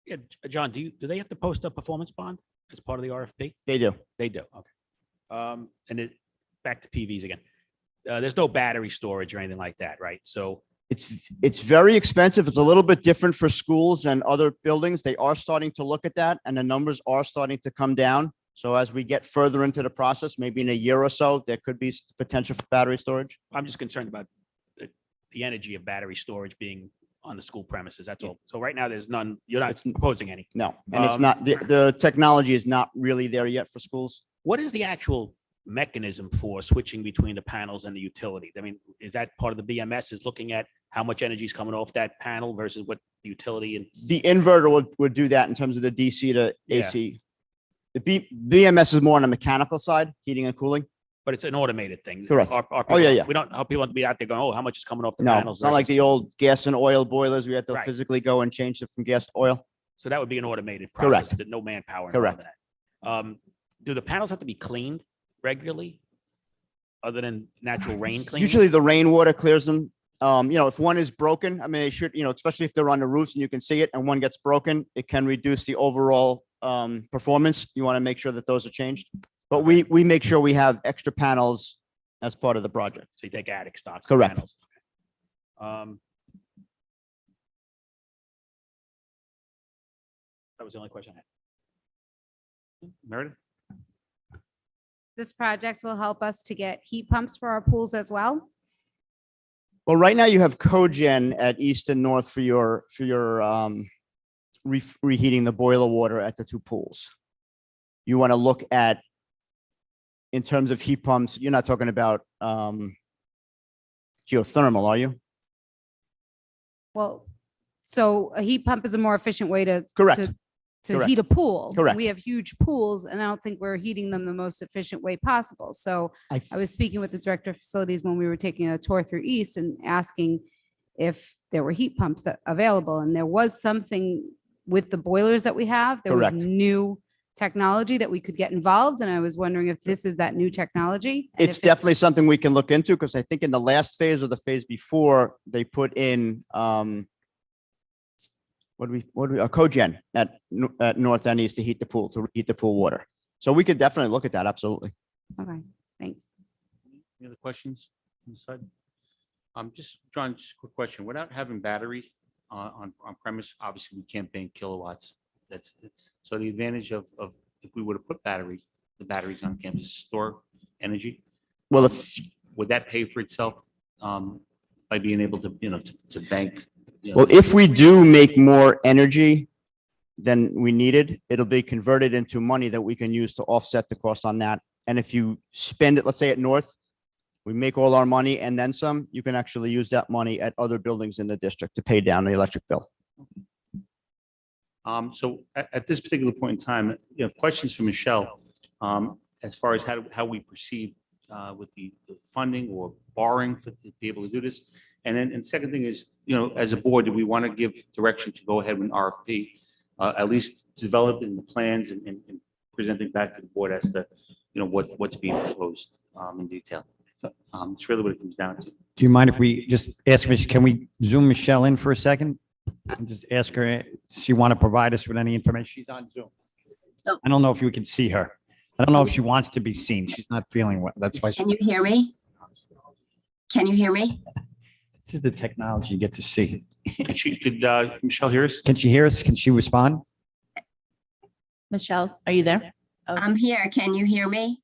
Yeah, John, do they have to post a performance bond as part of the RFP? They do. They do, okay. And back to PVs again. There's no battery storage or anything like that, right? So it's very expensive. It's a little bit different for schools and other buildings. They are starting to look at that, and the numbers are starting to come down. So as we get further into the process, maybe in a year or so, there could be potential for battery storage. I'm just concerned about the energy of battery storage being on the school premises. That's all. So right now, there's none. You're not proposing any. No, and it's not, the technology is not really there yet for schools. What is the actual mechanism for switching between the panels and the utility? I mean, is that part of the BMS is looking at how much energy is coming off that panel versus what utility and The inverter would do that in terms of the DC to Yeah. AC. The BMS is more on the mechanical side, heating and cooling. but it's an automated thing. Correct. Our Oh, yeah, people- yeah. We don't help people to be out there going, oh, how much is coming off the No, panels? it's not like versus-" the old gas and oil boilers. We had to Right. physically go and change it from gas to oil. So that would be an automated Correct. process, that no manpower. involved Correct. in that. Do the panels have to be cleaned regularly? Other than natural rain cleaning? Usually the rainwater clears them. If one is broken, I mean, they should, especially if they're on the roofs and you can see it and one gets broken, it can reduce the overall performance. You want to make sure that those are changed. But we make sure we have extra panels as part of the project. So you take attic stocks. of Correct. panels. That was the only question I had. Meredith? This project will help us to get heat pumps for our pools as well. Well, right now you have cogen at east and north for your reheating the boiler water at the two pools. You want to look at, in terms of heat pumps, you're not talking about geothermal, are you? Well, so a heat pump is a more efficient way to. Correct. To Correct. heat a pool. Correct. We have huge pools and I don't think we're heating them the most efficient way possible. So I was speaking with the director of facilities when we were taking a tour through East and asking if there were heat pumps that available. And there was something with the boilers that we have. There was Correct. new technology that we could get involved. And I was wondering if this is that new technology. and It's if definitely something we can look into because I think in the last phase or the phase before, they put in a cogen at north and east to heat the pool, to heat the pool water. So we could definitely look at that. Absolutely. Okay, thanks. Any other questions on the side? Just, John, just a quick question. Without having battery on premise, obviously we can't bank kilowatts. So the advantage of if we were to put the batteries on campus, store energy, Well, would that pay for itself by being able to, to bank? well, if we do make more energy than we needed, it'll be converted into money that we can use to offset the cost on that. And if you spend it, let's say at North, we make all our money and then some, you can actually use that money at other buildings in the district to pay down the electric bill. So at this particular point in time, questions for Michelle, as far as how we proceed with the funding or borrowing to be able to do this. And then, and second thing is, as a board, do we want to give direction to go ahead with an RFP, at least developing the plans and presenting back to the board as to, what's being proposed in detail. So it's really what it comes down to. Do you mind if we just ask, can we zoom Michelle in for a second? And just ask her, does she want to provide us with any information? She's on Zoom. I don't know if you can see her. I don't know if she wants to be seen. She's not feeling well. That's why. Can you hear me? Can you hear me? This is the technology you get to see. Could Michelle hear us? Can she hear us? Can she respond? Michelle, are you there? I'm here. Can you hear me?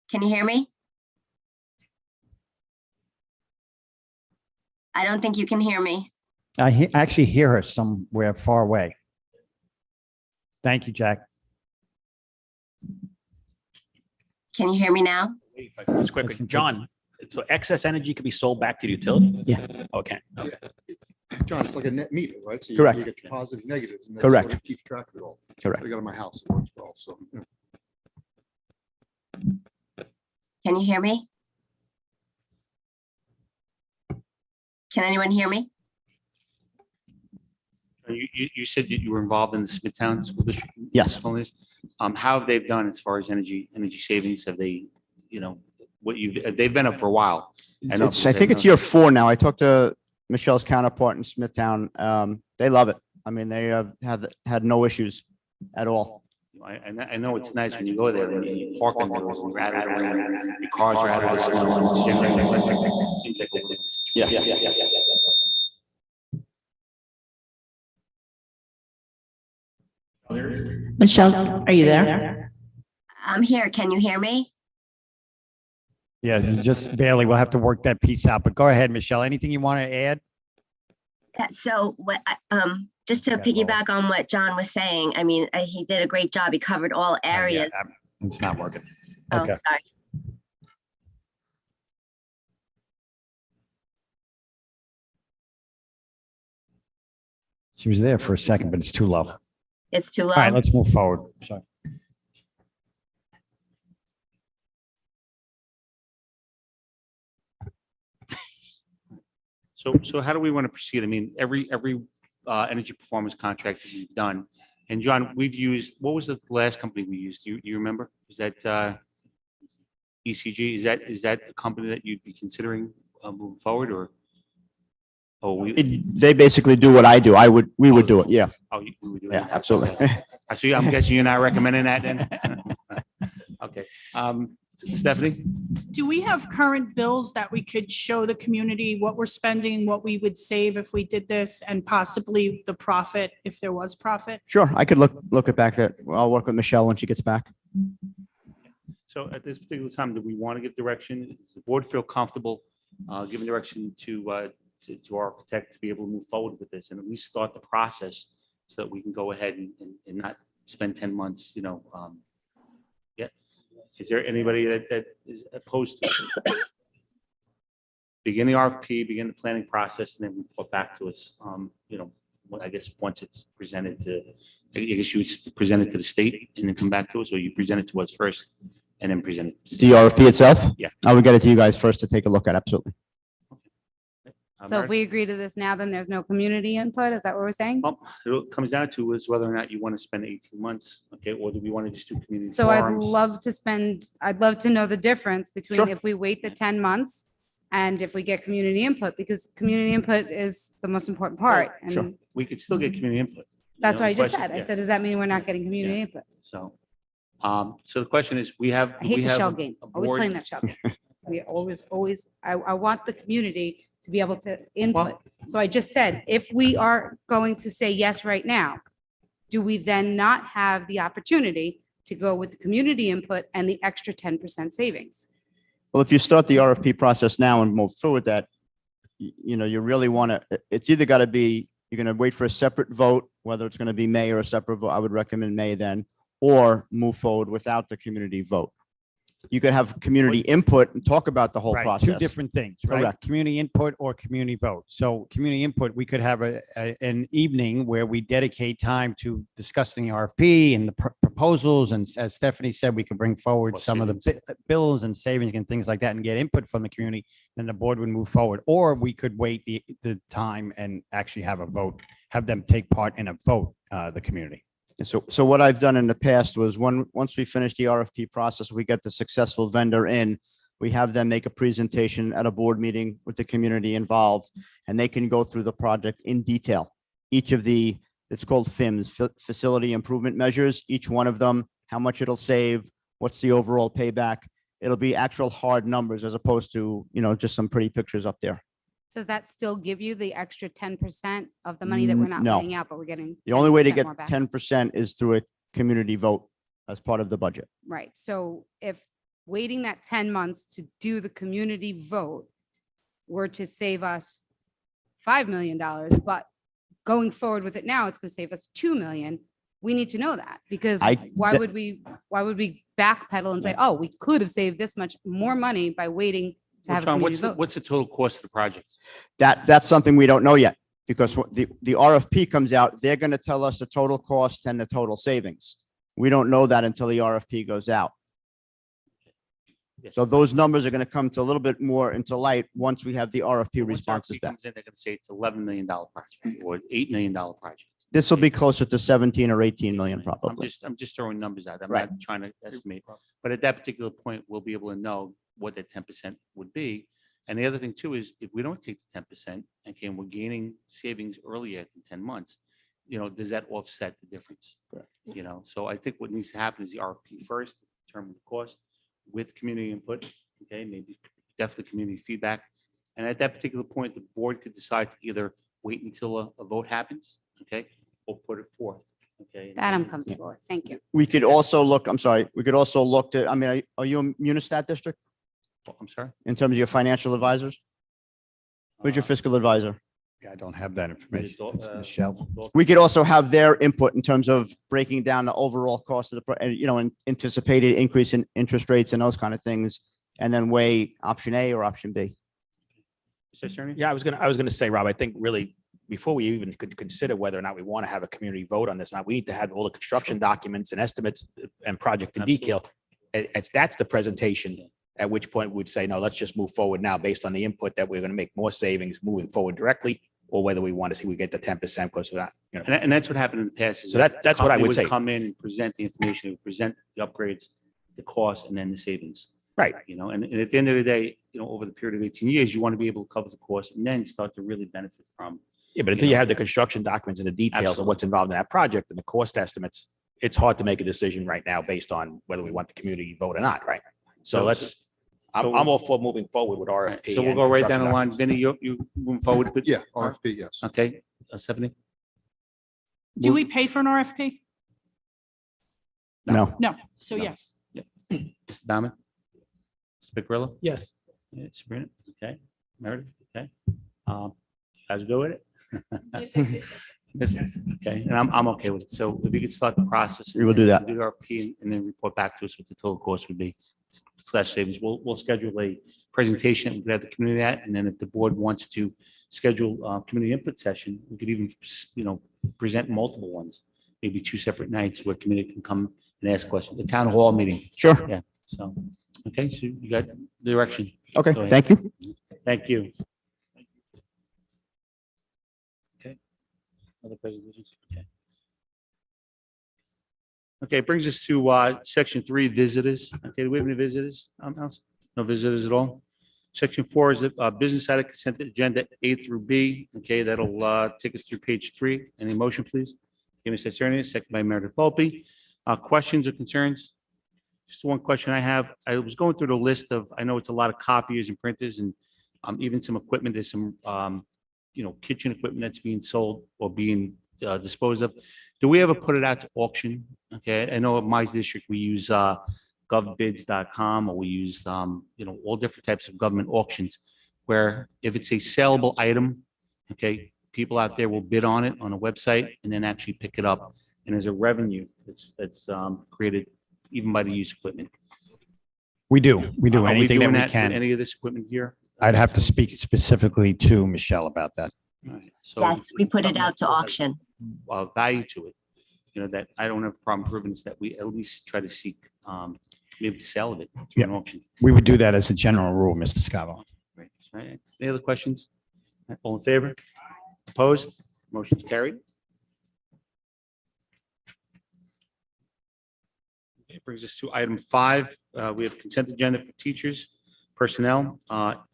Can you hear me? I don't think you can hear me. I actually hear her somewhere far away. Thank you, Jack. Can you hear me now? Just quickly, John, so excess energy could be sold back to the utility? Yeah. Okay. John, it's like a net meter, right? So Correct. You get your positive, negatives. And that's Correct. what keeps track of it all. Correct. I got it in my house. It works well. So. Can you hear me? Can anyone hear me? You said that you were involved in the Smithtown School District. Yes. How have they done as far as energy savings? Have they, they've been up for a while. I think it's year 4 now. I talked to Michelle's counterpart in Smithtown. They love it. I mean, they have had no issues at all. I know it's nice when you go there and you park in those and you're out of the rain, your cars are out of the snow. Seems like Yeah. Michelle, are you there? I'm here. Can you hear me? Yeah, just barely. We'll have to work that piece out. But go ahead, Michelle. Anything you want to add? So just to piggyback on what John was saying, I mean, he did a great job. He covered all areas. It's not working. Oh, Okay. sorry. She was there for a second, but it's too low. All It's too low. right, let's move forward. Sorry. So how do we want to proceed? I mean, every energy performance contract that we've done, and John, we've used, what was the last company we used? You remember? Is that ECG? Is that a company that you'd be considering moving forward, or? Oh, They basically do what I do. We would do it. Yeah. Oh, we would do Yeah, that? absolutely. Okay. So I'm guessing you're not recommending that then? Okay. Stephanie? Do we have current bills that we could show the community what we're spending, what we would save if we did this, and possibly the profit, if there was profit? Sure. I could look it back. That I'll work with Michelle when she gets back. So at this particular time, do we want to give direction? Does the board feel comfortable giving direction to our architect to be able to move forward with this and at least start the process so that we can go ahead and not spend 10 months, yeah. Is there anybody that is opposed to it? Begin the RFP, begin the planning process, and then report back to us. I guess once it's presented to, I guess you present it to the state and then come back to us, or you present it to us first and then present it to The RFP itself? Yeah. I would get it to you guys first to take a look at. Absolutely. So if we agree to this now, then there's no community input? Is that what we're saying? Well, it comes down to is whether or not you want to spend 18 months, okay, or do we want to just do community So I'd forums? I'd love to know the difference between Sure. if we wait the 10 months and if we get community input, because community input is the most important part. Sure. And We could still get community input. that's what I The just question- said. I yeah. said, does that mean we're not getting community input? So, so the question is, we have. I hate we the have shell a- game. a Always board- playing that shell game. We always, I want the community to be able to input. So I just said, if we are going to say yes right now, do we then not have the opportunity to go with the community input and the extra 10% savings? Well, if you start the RFP process now and move forward that, you really want to, it's either got to be, you're going to wait for a separate vote, whether it's going to be May or a separate vote. I would recommend May then, or move forward without the community vote. You could have community input and talk about the whole Right, process. two different things, right? Correct. Community input or community vote. So community input, we could have an evening where we dedicate time to discussing the RFP and the proposals. And as Stephanie said, we could bring forward Cost some of the bills and savings and things like that and get input from the community. Then the board would move forward. Or we could wait the time and actually have a vote, have them take part in a vote, the community. So what I've done in the past was once we finish the RFP process, we get the successful vendor in, we have them make a presentation at a board meeting with the community involved, and they can go through the project in detail. Each of it's called FIMS, Facility Improvement Measures, each one of them, how much it'll save, what's the overall payback. It'll be actual hard numbers as opposed to, just some pretty pictures up there. Does that still give you the extra 10% of the money that we're not No. paying out, but we're getting? The only way to 10% get more back? 10% is through a community vote as part of the budget. Right, so if waiting that 10 months to do the community vote were to save us $5 million, but going forward with it now, it's gonna save us 2 million, we need to know that, because why would we backpedal and say, oh, we could have saved this much more money by waiting to Well, have a John, community vote? what's the total cost of the project? That's something we don't know yet, because the RFP comes out, they're going to tell us the total cost and the total savings. We don't know that until the RFP goes out. Yes. So those numbers are going to come to a little bit more into light once we have the RFP Once responses RFP back. comes in, they're going to say it's $11 million project or $8 million project. This will be closer to 17 or 18 million probably. I'm just throwing numbers out. I'm Right. not trying to estimate, but at that particular point, we'll be able to know what that 10% would be. And the other thing too is if we don't take the 10%, okay, and we're gaining savings earlier than 10 months, does that offset the difference? Correct. So I think what needs to happen is the RFP first, determine the cost with community input, okay, maybe definitely community feedback. And at that particular point, the board could decide to either wait until a vote happens, okay, or put it forth, okay? That I'm comfortable with, thank you. We could also look, I'm sorry, we could also look to, are you a Munistat district I'm sorry? in terms of your financial advisors? Who's your fiscal advisor? Yeah, I don't have that information. It's uh, Michelle. We could also have their input in terms of breaking down the overall cost of and anticipated increase in interest rates and those kind of things, and then weigh option A or option B. Mr. Cerny? Yeah, I was gonna say, Rob, I think really before we even could consider whether or not we want to have a community vote on this, now we need to have all the construction documents and estimates and project in detail. That's the presentation, at which point we'd say, no, let's just move forward now based on the input that we're going to make more savings moving forward directly, or whether we want to see we get the 10% because of that, you know. And that's what happened in the past. is So that's what I company would say. Come in and present the information, would present the upgrades, the cost, and then the savings. Right. You know, and at the end of the day, you know, over the period of 18 years, you want to be able to cover the cost and then start to really benefit from. Yeah, but until you have the construction documents and the details of what's involved in that project and the cost estimates, it's hard to make a decision right now based on whether we want the community vote or not, right? So I'm all for moving forward with RFP. So we'll and go right down construction the line. documents. Vinny, you moving forward with? Yeah, RFP, yes. Okay, Stephanie? Do we pay for an RFP? No. No, so No. yes. Mr. Baumann? Mr. Picarillo? Yes. Yeah, Sabrina? Okay. Meredith? Okay. Guys go with it? Okay, and I'm okay with it. So if you could start the process. We will do that. Do the RFP and then report back to us what the total cost would be / savings. We'll schedule a presentation that we could have the community at, and then if the board wants to schedule a community input session, we could even, you know, present multiple ones, maybe 2 separate nights where community can come and ask questions. The town hall meeting. Sure. Yeah. So, okay, so you got the direction. Okay, Go ahead. thank you. Thank you. Okay. Other presentations? Okay. Okay, it brings us to section 3, visitors. Okay, do we have any visitors? Allison? No visitors at all? Section 4 is the business side of consent agenda A through B. Okay, that'll take us through page 3. Any motion, please? Okay, Ms. Sarnia, second by Meredith Volpe. Questions or concerns? Just one question I have. I was going through the list of, I know it's a lot of copiers and printers and even some equipment. There's some, you know, kitchen equipment that's being sold or being disposed of. Do we ever put it out to auction? Okay, I know in my district, we use govbids.com, or we use, you know, all different types of government auctions where if it's a sellable item, okay, people out there will bid on it on a website and then actually pick it up. And there's a revenue that's created even by the used equipment. We do Are anything that doing we with can. Any of this equipment here? I'd have to speak specifically to Michelle about that. All right, so Yes, we put it out to auction. value to it, you know, that I don't have a problem proving is that we at least try to seek maybe the sale of it through an auction. We would do that as a general rule, Mr. Scavo. Right. Right. Any other questions? All in favor? Opposed? Motion's carried. Okay, it brings us to item 5. We have consent agenda for teachers, personnel.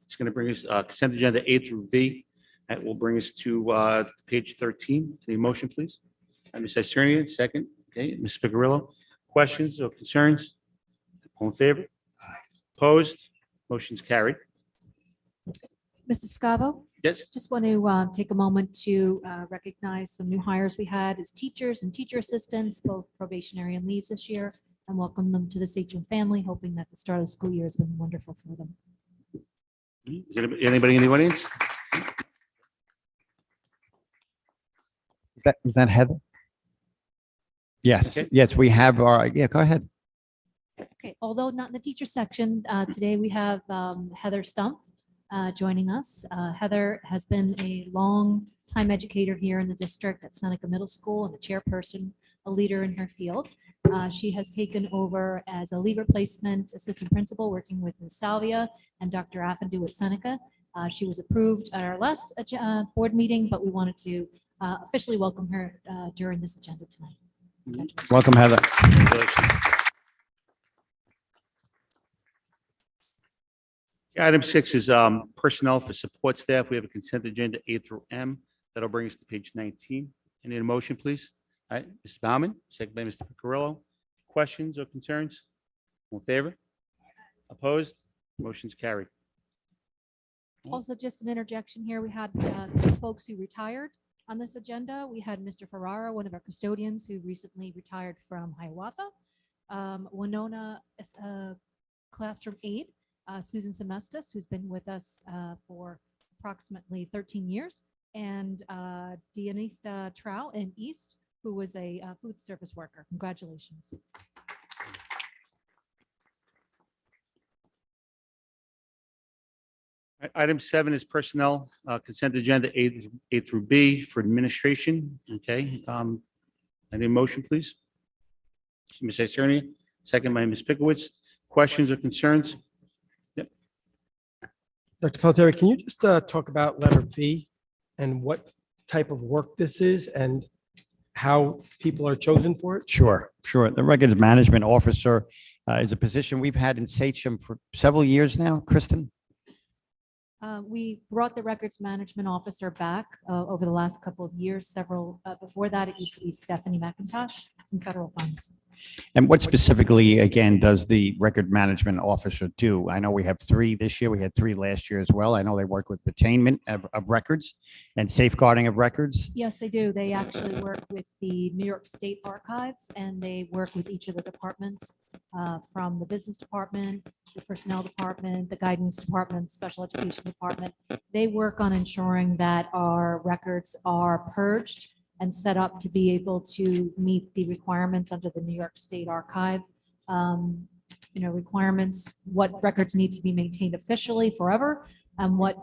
It's going to bring us consent agenda A through V. That will bring us to page 13. Any motion, please? Ms. Isernia, second. Okay, Ms. Picarillo. Questions or concerns? All in favor? Opposed? Motion's carried. Mr. Scavo? Yes. Just want to take a moment to recognize some new hires we had as teachers and teacher assistants, both probationary and leaves this year, and welcome them to the Sachem family, hoping that the start of the school year has been wonderful for them. Is anybody in the audience? Is that Heather? Yes, Okay. yes, we have our, yeah, go ahead. Okay, although not in the teacher section, today we have Heather Stump joining us. Heather has been a long time educator here in the district at Seneca Middle School and a chairperson, a leader in her field. She has taken over as a leave replacement assistant principal, working with Ms. Salvia and Dr. Affendu at Seneca. She was approved at our last board meeting, but we wanted to officially welcome her during this agenda tonight. Welcome, Heather. Item 6 is personnel for support staff. We have a consent agenda A through M. That'll bring us to page 19. Any motion, please? All right, Mrs. Baumann, second by Mr. Picarillo. Questions or concerns? All in favor? Opposed? Motion's carried. Also, just an interjection here, we had folks who retired on this agenda. We had Mr. Ferrara, one of our custodians who recently retired from Hiawatha. Winona, classroom 8, Susan Semestis, who's been with us for approximately 13 years, and Dionista Trow in East, who was a food service worker. Congratulations. Item 7 is personnel, consent agenda A through B for administration. Okay. I need a motion, please. Ms. Esternia, second by Ms. Pickowitz. Questions or concerns? Dr. Pelletier, can you just talk about letter B and what type of work this is and how people are chosen for it? Sure. The records management officer is a position we've had in Sachem for several years now. Kristen? We brought the records management officer back over the last couple of years, several, before that, it used to be Stephanie McIntosh in federal funds. And what specifically, again, does the record management officer do? I know we have 3 this year. We had 3 last year as well. I know they work with attainment of records and safeguarding of records. Yes, they do. They actually work with the New York State Archives, and they work with each of the departments, from the business department, the personnel department, the guidance department, special education department. They work on ensuring that our records are purged and set up to be able to meet the requirements under the New York State Archive, requirements, what records need to be maintained officially forever, and what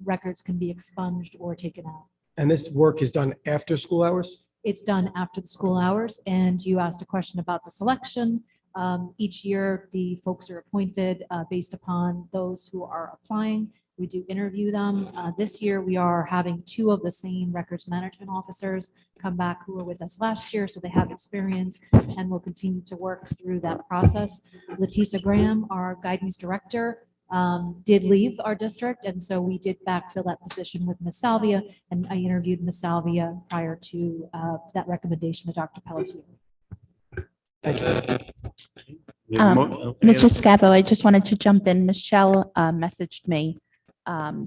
records can be expunged or taken out. And this work is done after school hours? It's done after the school hours, and you asked a question about the selection. Each year, the folks are appointed based upon those who are applying. We do interview them. This year, we are having 2 of the same records management officers come back who were with us last year, so they have experience, and we'll continue to work through that process. Leticia Graham, our guidance director, did leave our district, and so we did backfill that position with Ms. Salvia, and I interviewed Ms. Salvia prior to that recommendation to Dr. Pelletier. Thank you. Mr. Scavo, I just wanted to jump in. Michelle messaged me.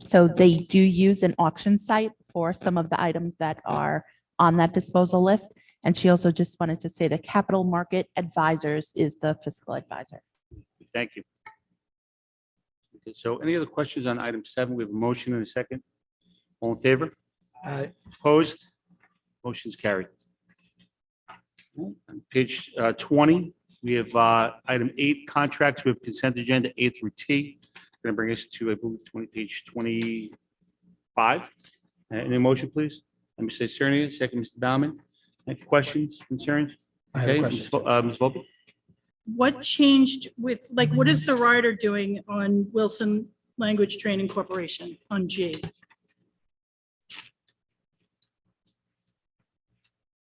So they do use an auction site for some of the items that are on that disposal list. And she also just wanted to say the Capital Market Advisors is the fiscal advisor. Thank you. Okay, so any other questions on item 7? We have a motion and a second. All in favor? Aye. Opposed? Motion's carried. On page 20, we have item 8, contracts. We have consent agenda A through T. Going to bring us to, I believe, page 25. Any motion, please? Mr. Cerny, second, Mr. Baumann. Any questions, concerns? I have a Okay, question. Ms. Volpe? What changed with, like, what is the rider doing on Wilson Language Training Corporation on G?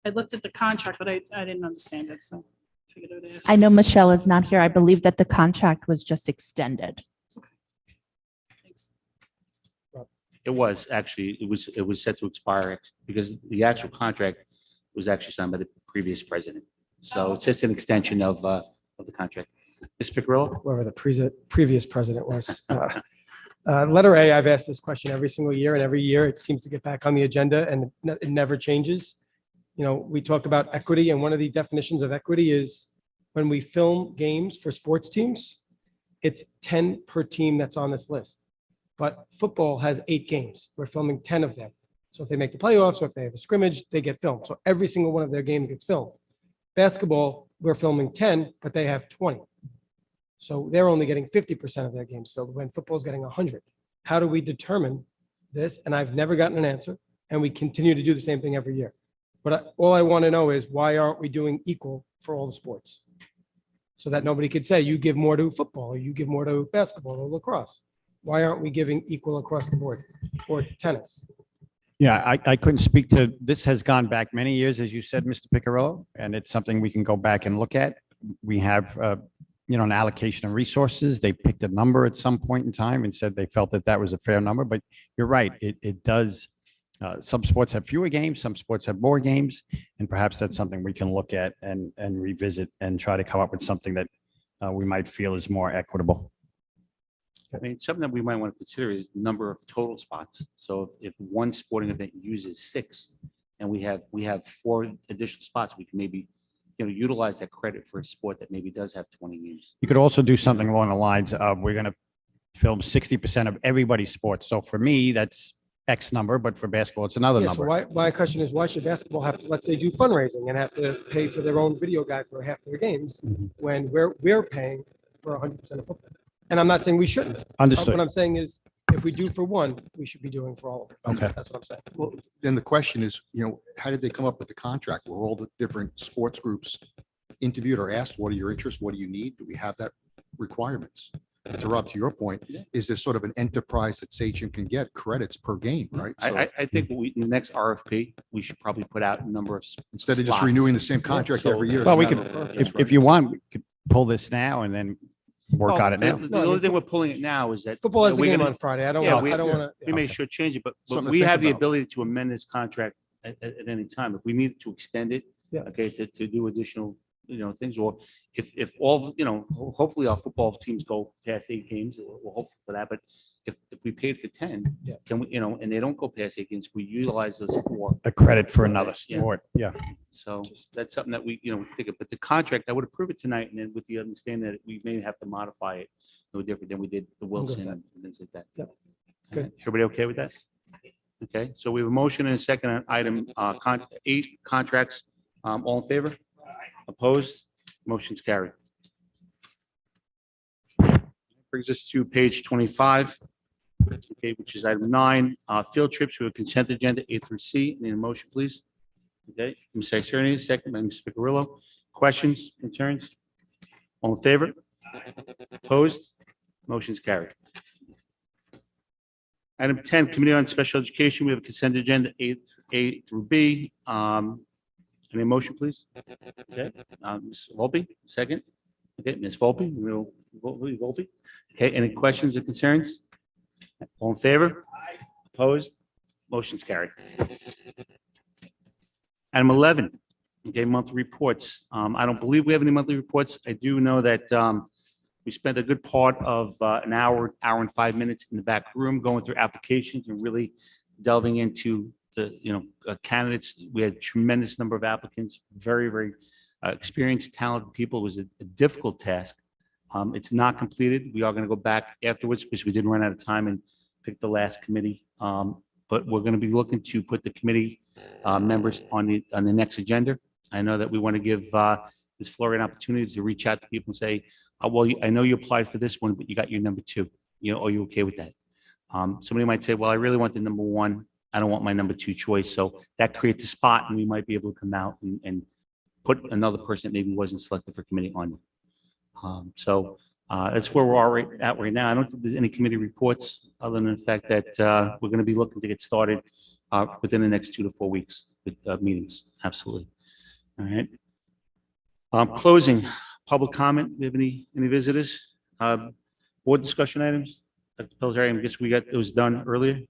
I looked at the contract, but I didn't understand it, so figured I would ask. I know Michelle is not here. I believe that the contract was just extended. Thanks. It was actually, it was set to expire because the actual contract was actually signed by the previous president. So it's just an extension of the contract. Ms. Picarillo? Whoever the previous president was. Letter A, I've asked this question every single year, and every year it seems to get back on the agenda, and it never changes. We talk about equity, and one of the definitions of equity is when we film games for sports teams, it's 10 per team that's on this list. But football has 8 games. We're filming 10 of them. So if they make the playoffs or if they have a scrimmage, they get filmed. So every single one of their games gets filmed. Basketball, we're filming 10, but they have 20. So they're only getting 50% of their games filled when football's getting 100. How do we determine this? And I've never gotten an answer. And we continue to do the same thing every year. But all I want to know is why aren't we doing equal for all the sports? So that nobody could say you give more to football or you give more to basketball or lacrosse. Why aren't we giving equal across the board or tennis? Yeah, I couldn't speak to, this has gone back many years, as you said, Mr. Picarillo, and it's something we can go back and look at. We have, an allocation of resources. They picked a number at some point in time and said they felt that was a fair number, but you're right. It does. Some sports have fewer games, some sports have more games, and perhaps that's something we can look at and revisit and try to come up with something that we might feel is more equitable. I mean, something that we might want to consider is the number of total spots. So if one sporting event uses 6 and we have 4 additional spots, we can maybe, utilize that credit for a sport that maybe does have 20 games. You could also do something along the lines of, we're going to film 60% of everybody's sports. So for me, that's X number, but for basketball, it's another Yeah, number. so my question is, why should basketball have to, let's say, do fundraising and have to pay for their own video guy for half their games when we're paying for 100% of football? And I'm not saying we shouldn't. Understood. What I'm saying is, if we do for one, we should be doing for all of them. Okay. That's what I'm saying. Well, then the question is, how did they come up with the contract? Were all the different sports groups interviewed or asked, what are your interests? What do you need? Do we have that requirements? To Rob, to your point, is this sort of an enterprise that Sachem can get credits per game, right? So I think in the next RFP, we should probably put out a number of. instead of just slots. renewing the same contract So- every year. it's Well, a we matter could, of purpose, if right? you want, we could pull this now and then work Oh, on it now. The only thing we're pulling it now is that. Football has a we're game gonna- on Friday. I don't Yeah, want, we- I don't yeah. want We to. may sure change it, but Something to we think have the about. ability to amend this contract at any time. If we need to extend it, Yeah. okay, to do additional, things, or if all, hopefully our football teams go past 8 games, we're hopeful for that, but if we paid for 10, Yeah. can we, and they don't go past 8 games, we utilize those 4. A credit for another Yeah. sport. Yeah. So that's something that we, think of, but the contract, I would approve it tonight, and then with the understanding that we may have to modify it no different than we did the Wilson that. and things like that. Yep. All Good. right, everybody okay with that? Okay, so we have a motion and a second on item 8 contracts. All in favor? Opposed? Motion's carried. Brings us to page 25, okay, which is item 9, field trips with a consent agenda A through C. Need a motion, please? Okay, Ms. Sarnia, second by Ms. Picarillo. Questions, concerns? All in favor? Opposed? Motion's carried. Item 10, Committee on Special Education, we have a consent agenda A through B. Any motion, please? Okay, Ms. Volpe, second. Okay, Ms. Volpe, Volpe. Okay, any questions or concerns? All in favor? Opposed? Motion's carried. Item 11, okay, monthly reports. I don't believe we have any monthly reports. I do know that we spent a good part of an hour and 5 minutes in the back room going through applications and really delving into the, candidates. We had tremendous number of applicants, very, very experienced, talented people. It was a difficult task. It's not completed. We are going to go back afterwards because we did run out of time and pick the last committee. But we're going to be looking to put the committee members on the next agenda. I know that we want to give Ms. Flory an opportunity to reach out to people and say, well, I know you applied for this one, but you got your number 2. Are you okay with that? Somebody might say, well, I really want the number 1. I don't want my number 2 choice. So that creates a spot and we might be able to come out and put another person that maybe wasn't selected for committee on. So that's where we're at right now. I don't think there's any committee reports other than the fact that we're going to be looking to get started within the next 2 to 4 weeks with meetings. Absolutely. All right. Closing public comment. Do we have any visitors? Board discussion items? Dr. Pillsbury, I guess it was done earlier.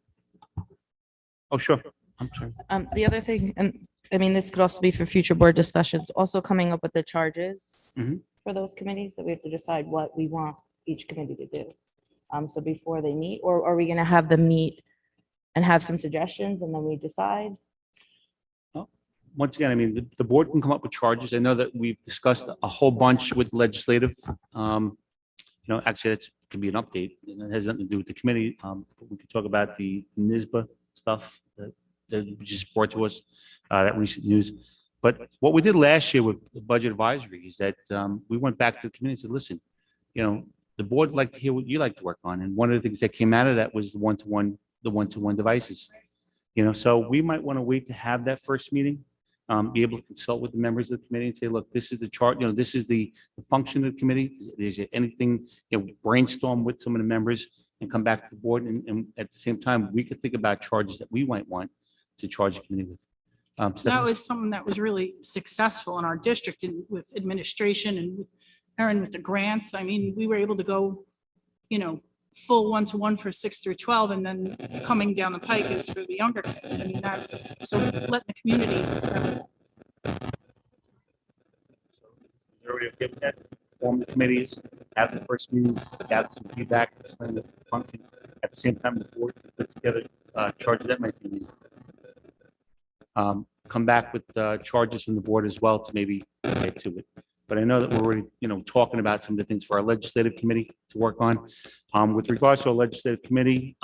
Oh, sure. I'm sorry. The other thing, and I mean, this could also be for future board discussions, also coming up with the charges Mhm. for those committees, that we have to decide what we want each committee to do. So before they meet, or are we gonna have them meet and have some suggestions and then we decide? Once again, I mean, the board can come up with charges. I know that we've discussed a whole bunch with legislative. Actually, that could be an update. It has nothing to do with the committee. But we could talk about the NISBA stuff that just brought to us, that recent news. But what we did last year with the budget advisory is that we went back to the committee and said, listen, the board would like to hear what you like to work on. And one of the things that came out of that was the one-to-one devices. So we might want to wait to have that first meeting, be able to consult with the members of the committee and say, look, this is the chart, this is the function of the committee. Is there anything, brainstorm with some of the members and come back to the board. And at the same time, we could think about charges that we might want to charge the committee with. That Stephanie? was something that was really successful in our district and with administration and with Erin with the grants. I mean, we were able to go, full 1-to-1 for 6 through 12, and then coming down the pike is for the younger kids. I mean, so let the community. Everybody okay with that? Form the committees, have the first meetings, gather some feedback, explain the function. At the same time, the board can put together charges that might be needed. Come back with charges from the board as well to maybe get to it. But I know that we're already, talking about some of the things for our legislative committee to work on. With regards to our legislative committee,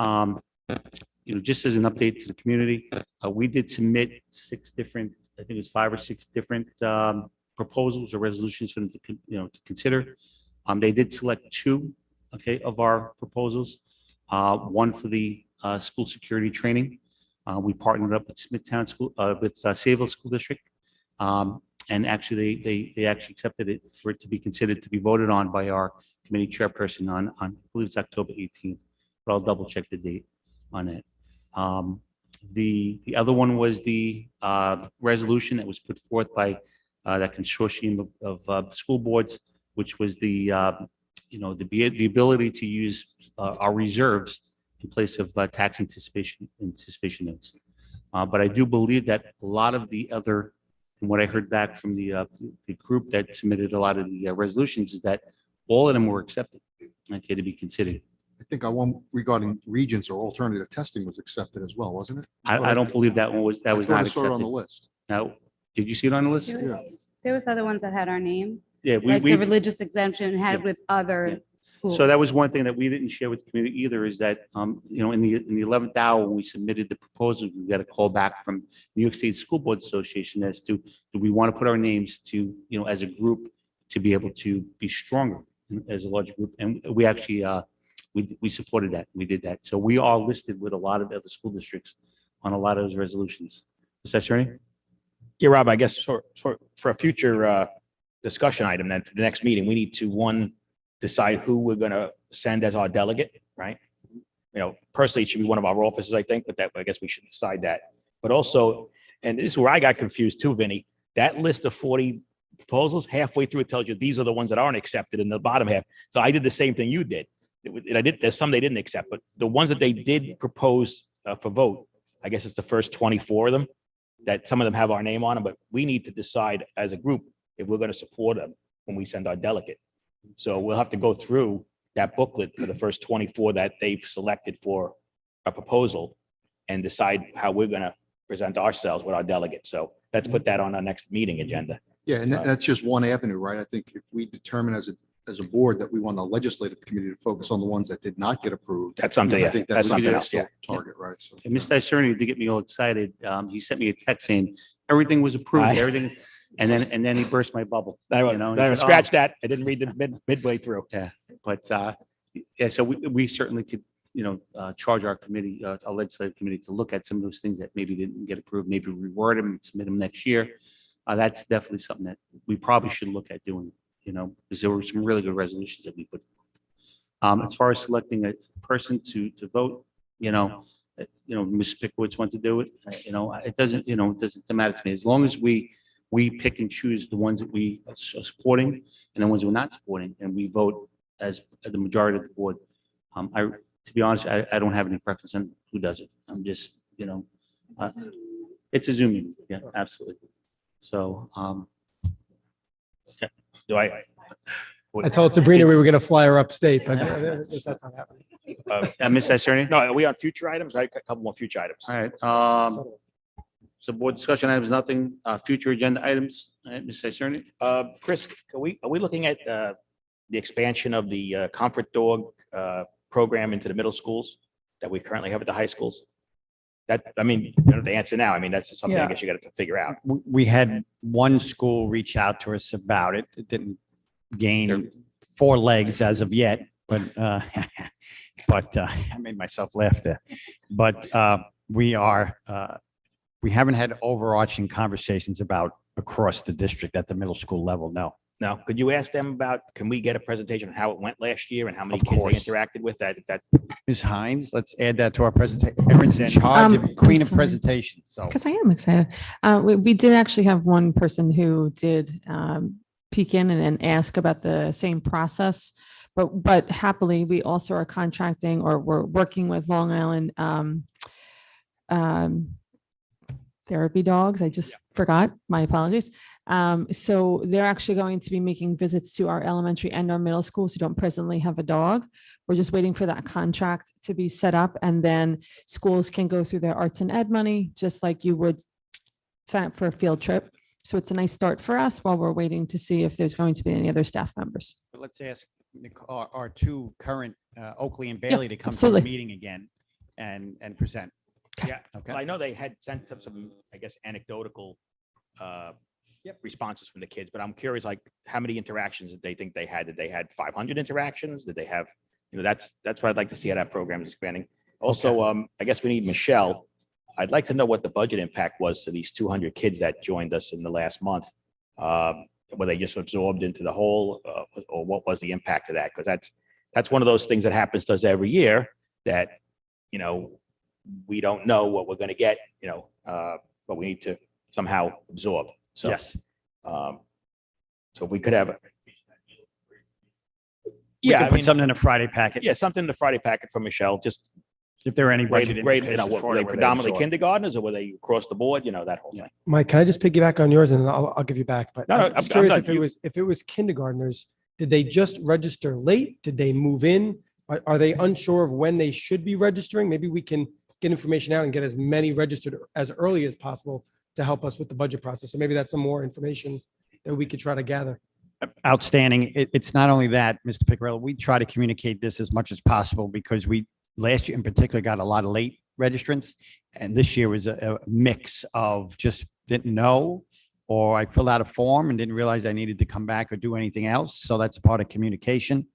just as an update to the community, we did submit 6 different, I think it was 5 or 6 different proposals or resolutions for them to consider. They did select 2 okay, of our proposals. One for the school security training. We partnered up with Smithtown School, with Sayville School District. And actually, they actually accepted it for it to be considered to be voted on by our committee chairperson on I believe it's October 18th, but I'll double check the date on it. The other one was the resolution that was put forth by that consortium of school boards, which was the the ability to use our reserves in place of tax anticipation notes. But I do believe that a lot of the other, from what I heard back from the group that submitted a lot of the resolutions, is that all of them were accepted, okay, to be considered. I think one regarding regions or alternative testing was accepted as well, wasn't it? I don't believe that one was, that was I thought not I saw it on the accepted. list. Now, did you see it on the list? There was other ones that had our name, Yeah, like the we, religious exemption had Yeah. with other schools. so that was one thing that we didn't share with the community either, is that, in the 11th hour, when we submitted the proposal, we got a call back from New York State School Board Association as to, do we want to put our names to, as a group, to be able to be stronger as a large group? And we actually, we supported that. We did that. So we are listed with a lot of other school districts on a lot of those resolutions. Is that right? Yeah, Rob, I guess for a future discussion item, then for the next meeting, we need to, one, decide who we're going to send as our delegate, right? Personally, it should be one of our officers, I think, but that, I guess we should decide that. But also, and this is where I got confused too, Vinny, that list of 40 proposals, halfway through, it tells you these are the ones that aren't accepted in the bottom half. So I did the same thing you did. There's some they didn't accept, but the ones that they did propose for vote, I guess it's the first 24 of them, that some of them have our name on them, but we need to decide as a group if we're going to support them when we send our delegate. So we'll have to go through that booklet for the first 24 that they've selected for a proposal and decide how we're going to present ourselves with our delegate. So let's put that on our next meeting agenda. Yeah, and that's just one avenue, right? I think if we determine as a board that we want the legislative committee to focus on the ones that did not get approved. That's something, I think that's that's something else, still yeah. target, right? So. And Mr. Cerny did get me all excited. He sent me a text saying everything was approved, everything. And then he burst my bubble. Scratch that. I didn't read the midway through. Yeah, but yeah, so we certainly could, charge our committee, our legislative committee, to look at some of those things that maybe didn't get approved, maybe reword them and submit them next year. That's definitely something that we probably should look at doing, because there were some really good resolutions that we put. As far as selecting a person to vote, Ms. Pickowitz wants to do it. It doesn't matter to me, as long as we pick and choose the ones that we are supporting and the ones we're not supporting, and we vote as the majority of the board. To be honest, I don't have any preference on who does it. I'm just, it's a Zoom meeting. Yeah, absolutely. So, Do I? I told Sabrina we were going to fly her upstate, but I guess that's not happening. Ms. Cerny? No, are we on future items? I got a couple more future items. All right. So board discussion items, nothing, future agenda items. All right, Ms. Cerny? Chris, are we looking at the expansion of the comfort dog program into the middle schools that we currently have at the high schools? That, I mean, you don't have to answer now. I mean, that's just something I Yeah. guess you got to figure out. We had one school reach out to us about it. It didn't gain 4 legs as of yet, but I made myself laugh there. But we haven't had overarching conversations about across the district at the middle school level. No. Now, could you ask them about, can we get a presentation on how it went last year and how many Of kids course. they interacted with that? Ms. Hines, let's add that to our presentation. Everyone's in charge of queen of presentations. So Because I am excited. We did actually have one person who did peek in and ask about the same process, but happily, we also are contracting or we're working with Long Island therapy dogs. I just forgot. My apologies. So they're actually going to be making visits to our elementary and our middle schools who don't presently have a dog. We're just waiting for that contract to be set up, and then schools can go through their arts and ed money, just like you would sign up for a field trip. So it's a nice start for us while we're waiting to see if there's going to be any other staff members. But let's ask our 2 current Oakley and Bailey to come to the absolutely. meeting again and present. Yeah. Okay. Well, I know they had sent up some, I guess, anecdotal responses from the kids, but I'm curious, like, how many interactions did they think they had? Did they had 500 interactions? Did they have that's what I'd like to see how that program is expanding. Also, I guess we need Michelle. I'd like to know what the budget impact was to these 200 kids that joined us in the last month. Were they just absorbed into the whole, or what was the impact of that? Because that's one of those things that happens to us every year that, we don't know what we're going to get, but we need to somehow absorb. So, Yes. so we could have. Yeah, I mean, something in a Friday packet. Yeah, something in the Friday packet for Michelle, just If there are any budget grade, implications were for they it, where predominantly absorb. kindergartners or were they across the board, that whole thing. Mike, can I just piggyback on yours and I'll give you back? But No, no, I'm just I'm curious done. if it was kindergartners, did they just register late? Did they move in? Are they unsure of when they should be registering? Maybe we can get information out and get as many registered as early as possible to help us with the budget process. So maybe that's some more information that we could try to gather. Outstanding. It's not only that, Mr. Picarello, we try to communicate this as much as possible because we, last year in particular, got a lot of late registrants. And this year was a mix of just didn't know, or I filled out a form and didn't realize I needed to come back or do anything else. So that's a part of communication.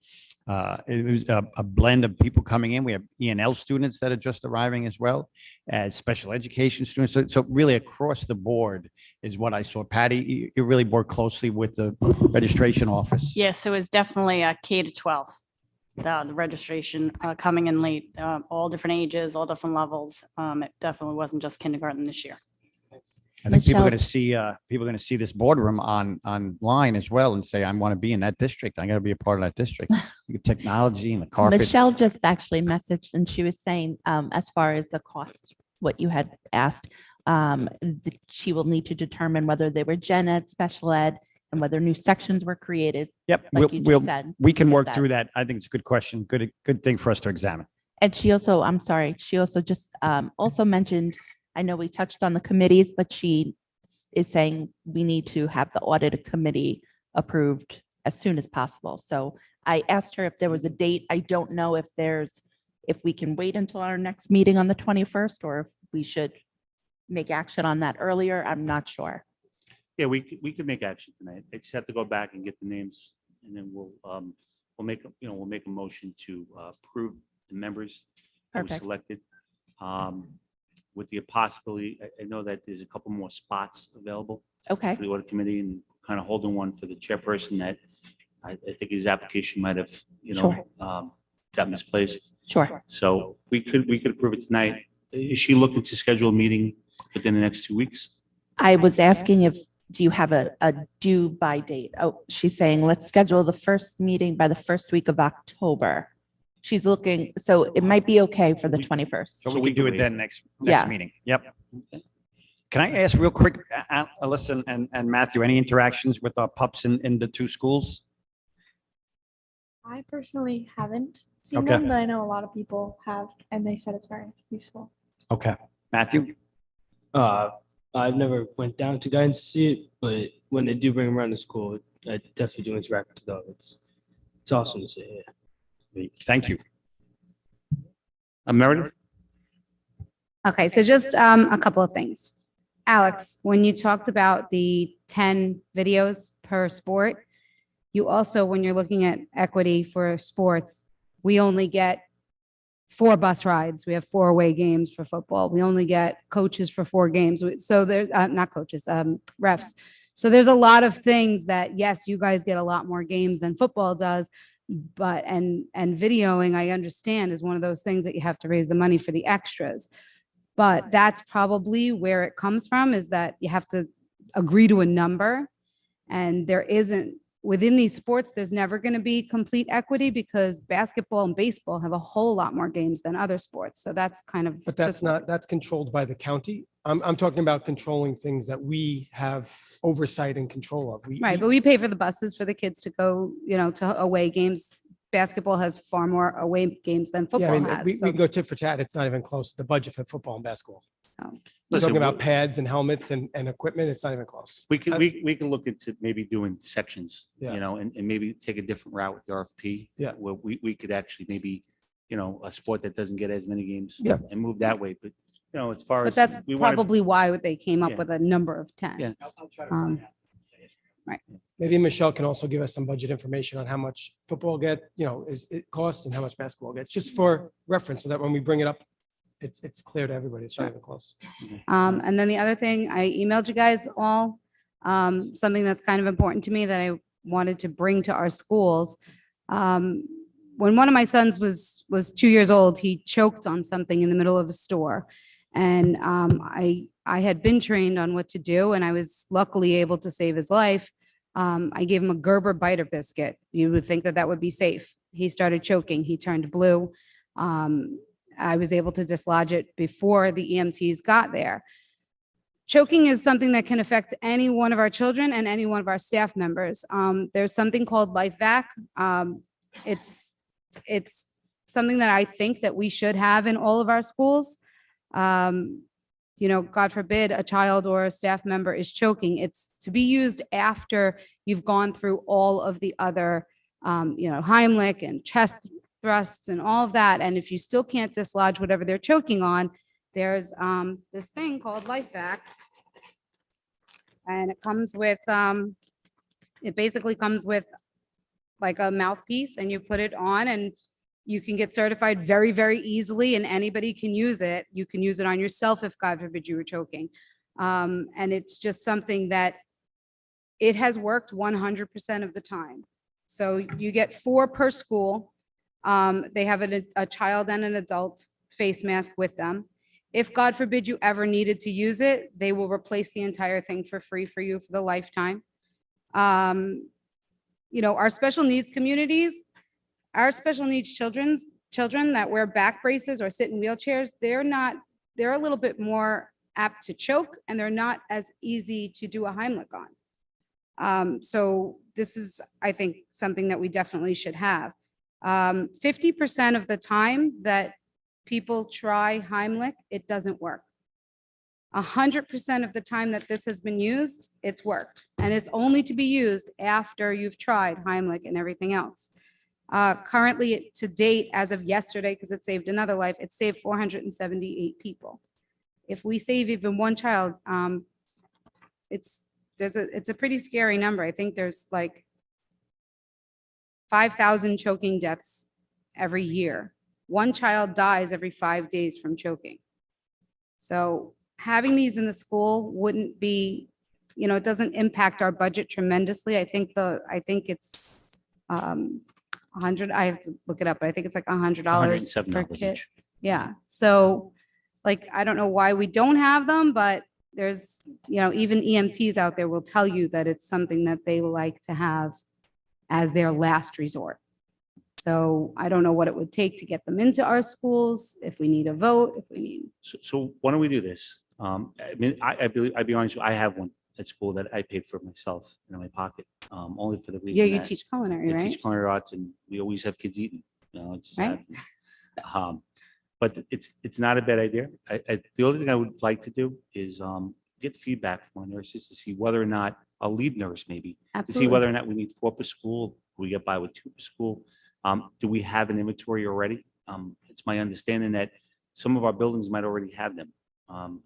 It was a blend of people coming in. We have E&L students that are just arriving as well as special education students. So really across the board is what I saw. Patty, you really work closely with the registration office. Yes, it was definitely a K to 12. The registration coming in late, all different ages, all different levels. It definitely wasn't just kindergarten this year. I think people are Michelle- going to see this boardroom online as well and say, I want to be in that district. I got to be a part of that district. The technology and the carpet. Michelle just actually messaged and she was saying, as far as the cost, what you had asked, she will need to determine whether they were gen ed, special ed, and whether new sections were created. Yep, like you just said, we can get work that. through that. I think it's a good question. Good thing for us to examine. And she also, I'm sorry, she also just also mentioned, I know we touched on the committees, but she is saying we need to have the audit committee approved as soon as possible. So I asked her if there was a date. I don't know if we can wait until our next meeting on the 21st or if we should make action on that earlier. I'm not sure. Yeah, we could make action tonight. I just have to go back and get the names and then we'll make a motion to approve the members that were Perfect. selected. With the possibility, I know that there's a couple more spots available Okay. for the audit committee and kind of holding one for the chairperson that I think his application might have, Sure. got misplaced. Sure. So we could approve it tonight. Is she looking to schedule a meeting within the next 2 weeks? I was asking do you have a due by date? Oh, she's saying, let's schedule the first meeting by the first week of October. She's looking, so it might be okay for the 21st. So we can do it then next Yeah. meeting. Yep. Can I ask real quick, Alyssa and Matthew, any interactions with our pups in the two schools? I personally haven't seen Okay. them, but I know a lot of people have, and they said it's very useful. Okay. Matthew? I've never went down to guidance to see it, but when they do bring them around to school, I definitely do interact with the dog. It's awesome to see. Yeah. Thank you. Meredith? Okay, so just a couple of things. Alex, when you talked about the 10 videos per sport, you also, when you're looking at equity for sports, we only get 4 bus rides. We have 4 away games for football. We only get coaches for 4 games. So they're not coaches, refs. So there's a lot of things that, yes, you guys get a lot more games than football does, but and videoing, I understand, is one of those things that you have to raise the money for the extras. But that's probably where it comes from, is that you have to agree to a number, and there isn't, within these sports, there's never going to be complete equity because basketball and baseball have a whole lot more games than other sports. So that's kind of. But that's controlled by the county. I'm talking about controlling things that we have oversight and control of. Right, but we pay for the buses for the kids to go, to away games. Basketball has far more away games than Yeah, I football mean, has. we so- can go tit for tat. It's not even close to the budget for football and basketball. So. We're Listen, talking about pads and helmets and equipment. It's not even close. We can look into maybe doing sections, Yeah. and maybe take a different route with the RFP. Yeah. Where we could actually maybe, a sport that doesn't get as many games. Yeah. And move that way, but, as far as. But that's we wanna- probably why they came up Yeah. with a number of 10. Yeah. Um, Right. maybe Michelle can also give us some budget information on how much football it costs and how much basketball gets, just for reference, so that when we bring it up, it's clear to everybody. It's not even close. And then the other thing, I emailed you guys all, something that's kind of important to me that I wanted to bring to our schools. When one of my sons was 2 years old, he choked on something in the middle of a store. And I had been trained on what to do, and I was luckily able to save his life. I gave him a Gerber biter biscuit. You would think that that would be safe. He started choking. He turned blue. I was able to dislodge it before the EMTs got there. Choking is something that can affect any one of our children and any one of our staff members. There's something called LifeVac. It's something that I think that we should have in all of our schools. God forbid a child or a staff member is choking. It's to be used after you've gone through all of the other, Heimlich and chest thrusts and all of that. And if you still can't dislodge whatever they're choking on, there's this thing called LifeVac. And it comes with, it basically comes with like a mouthpiece, and you put it on and you can get certified very, very easily, and anybody can use it. You can use it on yourself if God forbid you were choking. And it's just something that it has worked 100% of the time. So you get 4 per school. They have a child and an adult face mask with them. If God forbid you ever needed to use it, they will replace the entire thing for free for you for the lifetime. Our special needs communities, our special needs children that wear back braces or sit in wheelchairs, they're a little bit more apt to choke, and they're not as easy to do a Heimlich on. So this is, I think, something that we definitely should have. 50% of the time that people try Heimlich, it doesn't work. 100% of the time that this has been used, it's worked. And it's only to be used after you've tried Heimlich and everything else. Currently, to date, as of yesterday, because it saved another life, it saved 478 people. If we save even one child, it's a pretty scary number. I think there's like 5,000 choking deaths every year. One child dies every 5 days from choking. So having these in the school wouldn't be, it doesn't impact our budget tremendously. I think it's 100. I have to look it up, but I think it's like $100 per $107 kid. each. Yeah. So I don't know why we don't have them, but there's, even EMTs out there will tell you that it's something that they like to have as their last resort. So I don't know what it would take to get them into our schools, if we need a vote, if we need. So why don't we do this? I believe, I'll be honest, I have one at school that I paid for myself in my pocket, only for the reason. Yeah, you that teach culinary, I right? teach culinary arts, and we always have kids eating, it just Right. happens. But it's not a bad idea. The only thing I would like to do is get feedback from our nurses to see whether or not, a lead nurse maybe, to see Absolutely. whether or not we need 4 per school, we get by with 2 per school. Do we have an inventory already? It's my understanding that some of our buildings might already have them.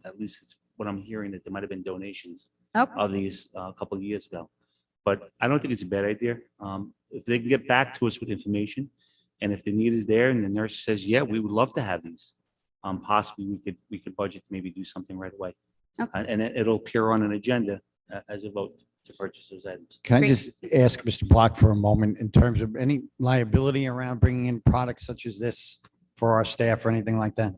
At least it's what I'm hearing, that there might have been donations Okay. of these a couple of years ago. But I don't think it's a bad idea. If they can get back to us with information, and if the need is there and the nurse says, yeah, we would love to have these, possibly we could budget to maybe do something right away. Okay. And it'll appear on an agenda as a vote to purchase those items. Can I Great. just ask Mr. Block for a moment in terms of any liability around bringing in products such as this for our staff or anything like that?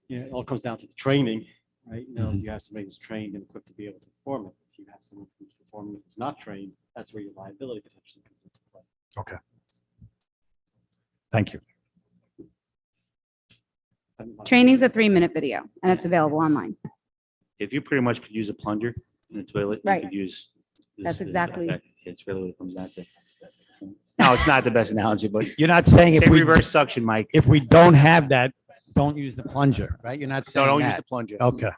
Yeah, it all comes down to the training, right? You have somebody who's trained and equipped to be able to perform it. If you have someone who's performing who's not trained, that's where your liability potentially comes into play. Okay. Thank you. Training's a 3-minute video, and it's available online. If you pretty much could use a plunger in the toilet, you Right. could use. That's exactly- It's really what it comes down to. No, it's not the best analogy, but You're not saying if say we, reverse suction, Mike. if we don't have that, don't use the plunger, right? You're not No, saying don't use the that. plunger. Okay.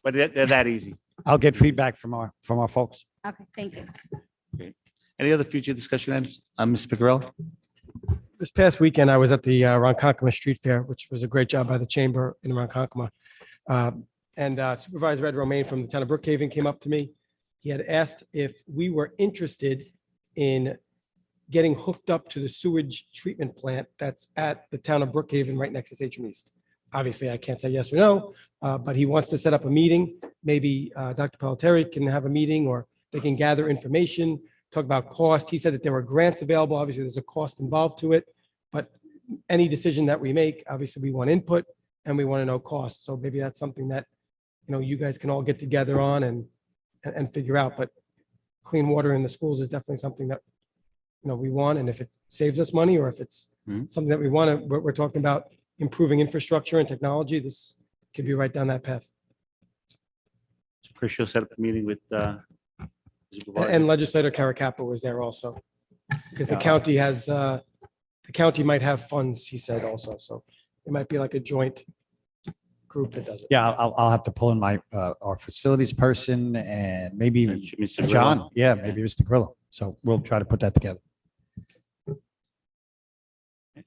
But they're that easy. I'll get feedback from our folks. Okay, thank you. Any other future discussion items? Ms. Picarella? This past weekend, I was at the Ronkonkoma Street Fair, which was a great job by the Chamber in Ronkonkoma. And Supervisor Ed Romaine from the town of Brookhaven came up to me. He had asked if we were interested in getting hooked up to the sewage treatment plant that's at the town of Brookhaven, right next to Sachem East. Obviously, I can't say yes or no, but he wants to set up a meeting. Maybe Dr. Pelletieri can have a meeting, or they can gather information, talk about cost. He said that there were grants available. Obviously, there's a cost involved to it, but any decision that we make, obviously, we want input and we want to know costs. So maybe that's something that, you guys can all get together on and figure out. But clean water in the schools is definitely something that, we want. And if it saves us money, or if it's something that we want to, we're talking about improving infrastructure and technology, this could be right down that path. So Chris, you'll set up a meeting with And Legislator Caracappa was there also, because the county has, the county might have funds, he said also. So it might be like a joint group that does it. Yeah, I'll have to pull in my, our facilities person and maybe Mr. John. Grillo. Yeah, maybe Mr. Grillo. So we'll try to put that together.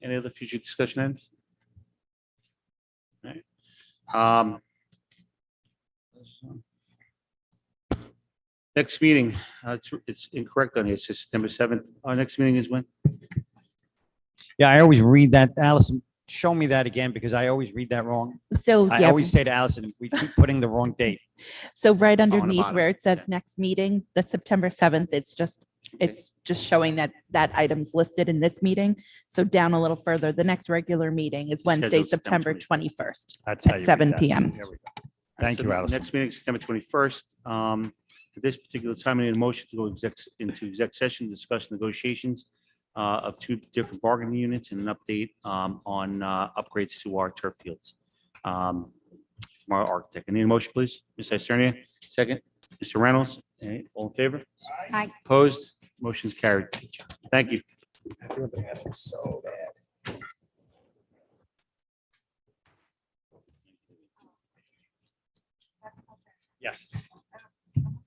Any other future discussion items? All right. Next meeting, it's incorrect on here. It says September 7th. Our next meeting is when? Yeah, I always read that. Allison, show me that again, because I always read that wrong. So, I yeah, always say to Allison, we keep putting the wrong date. so right on the underneath bottom. where it says next meeting, the September 7th, it's just showing that that item's listed in this meeting. So down a little further, the next regular meeting is Wednesday, Scheduled September September 21st That's how at you read 7 that. PM. There we go. Thank So you, the Allison. Next meeting is September 21st. At this particular time, I need a motion to go into exec session, to discuss negotiations of two different bargaining units and an update on upgrades to our turf fields. From our architect. I need a motion, please. Ms. Isernia, second. Mr. Reynolds, all in favor? Aye. Opposed? Motion's carried. Thank you. So bad. Yes.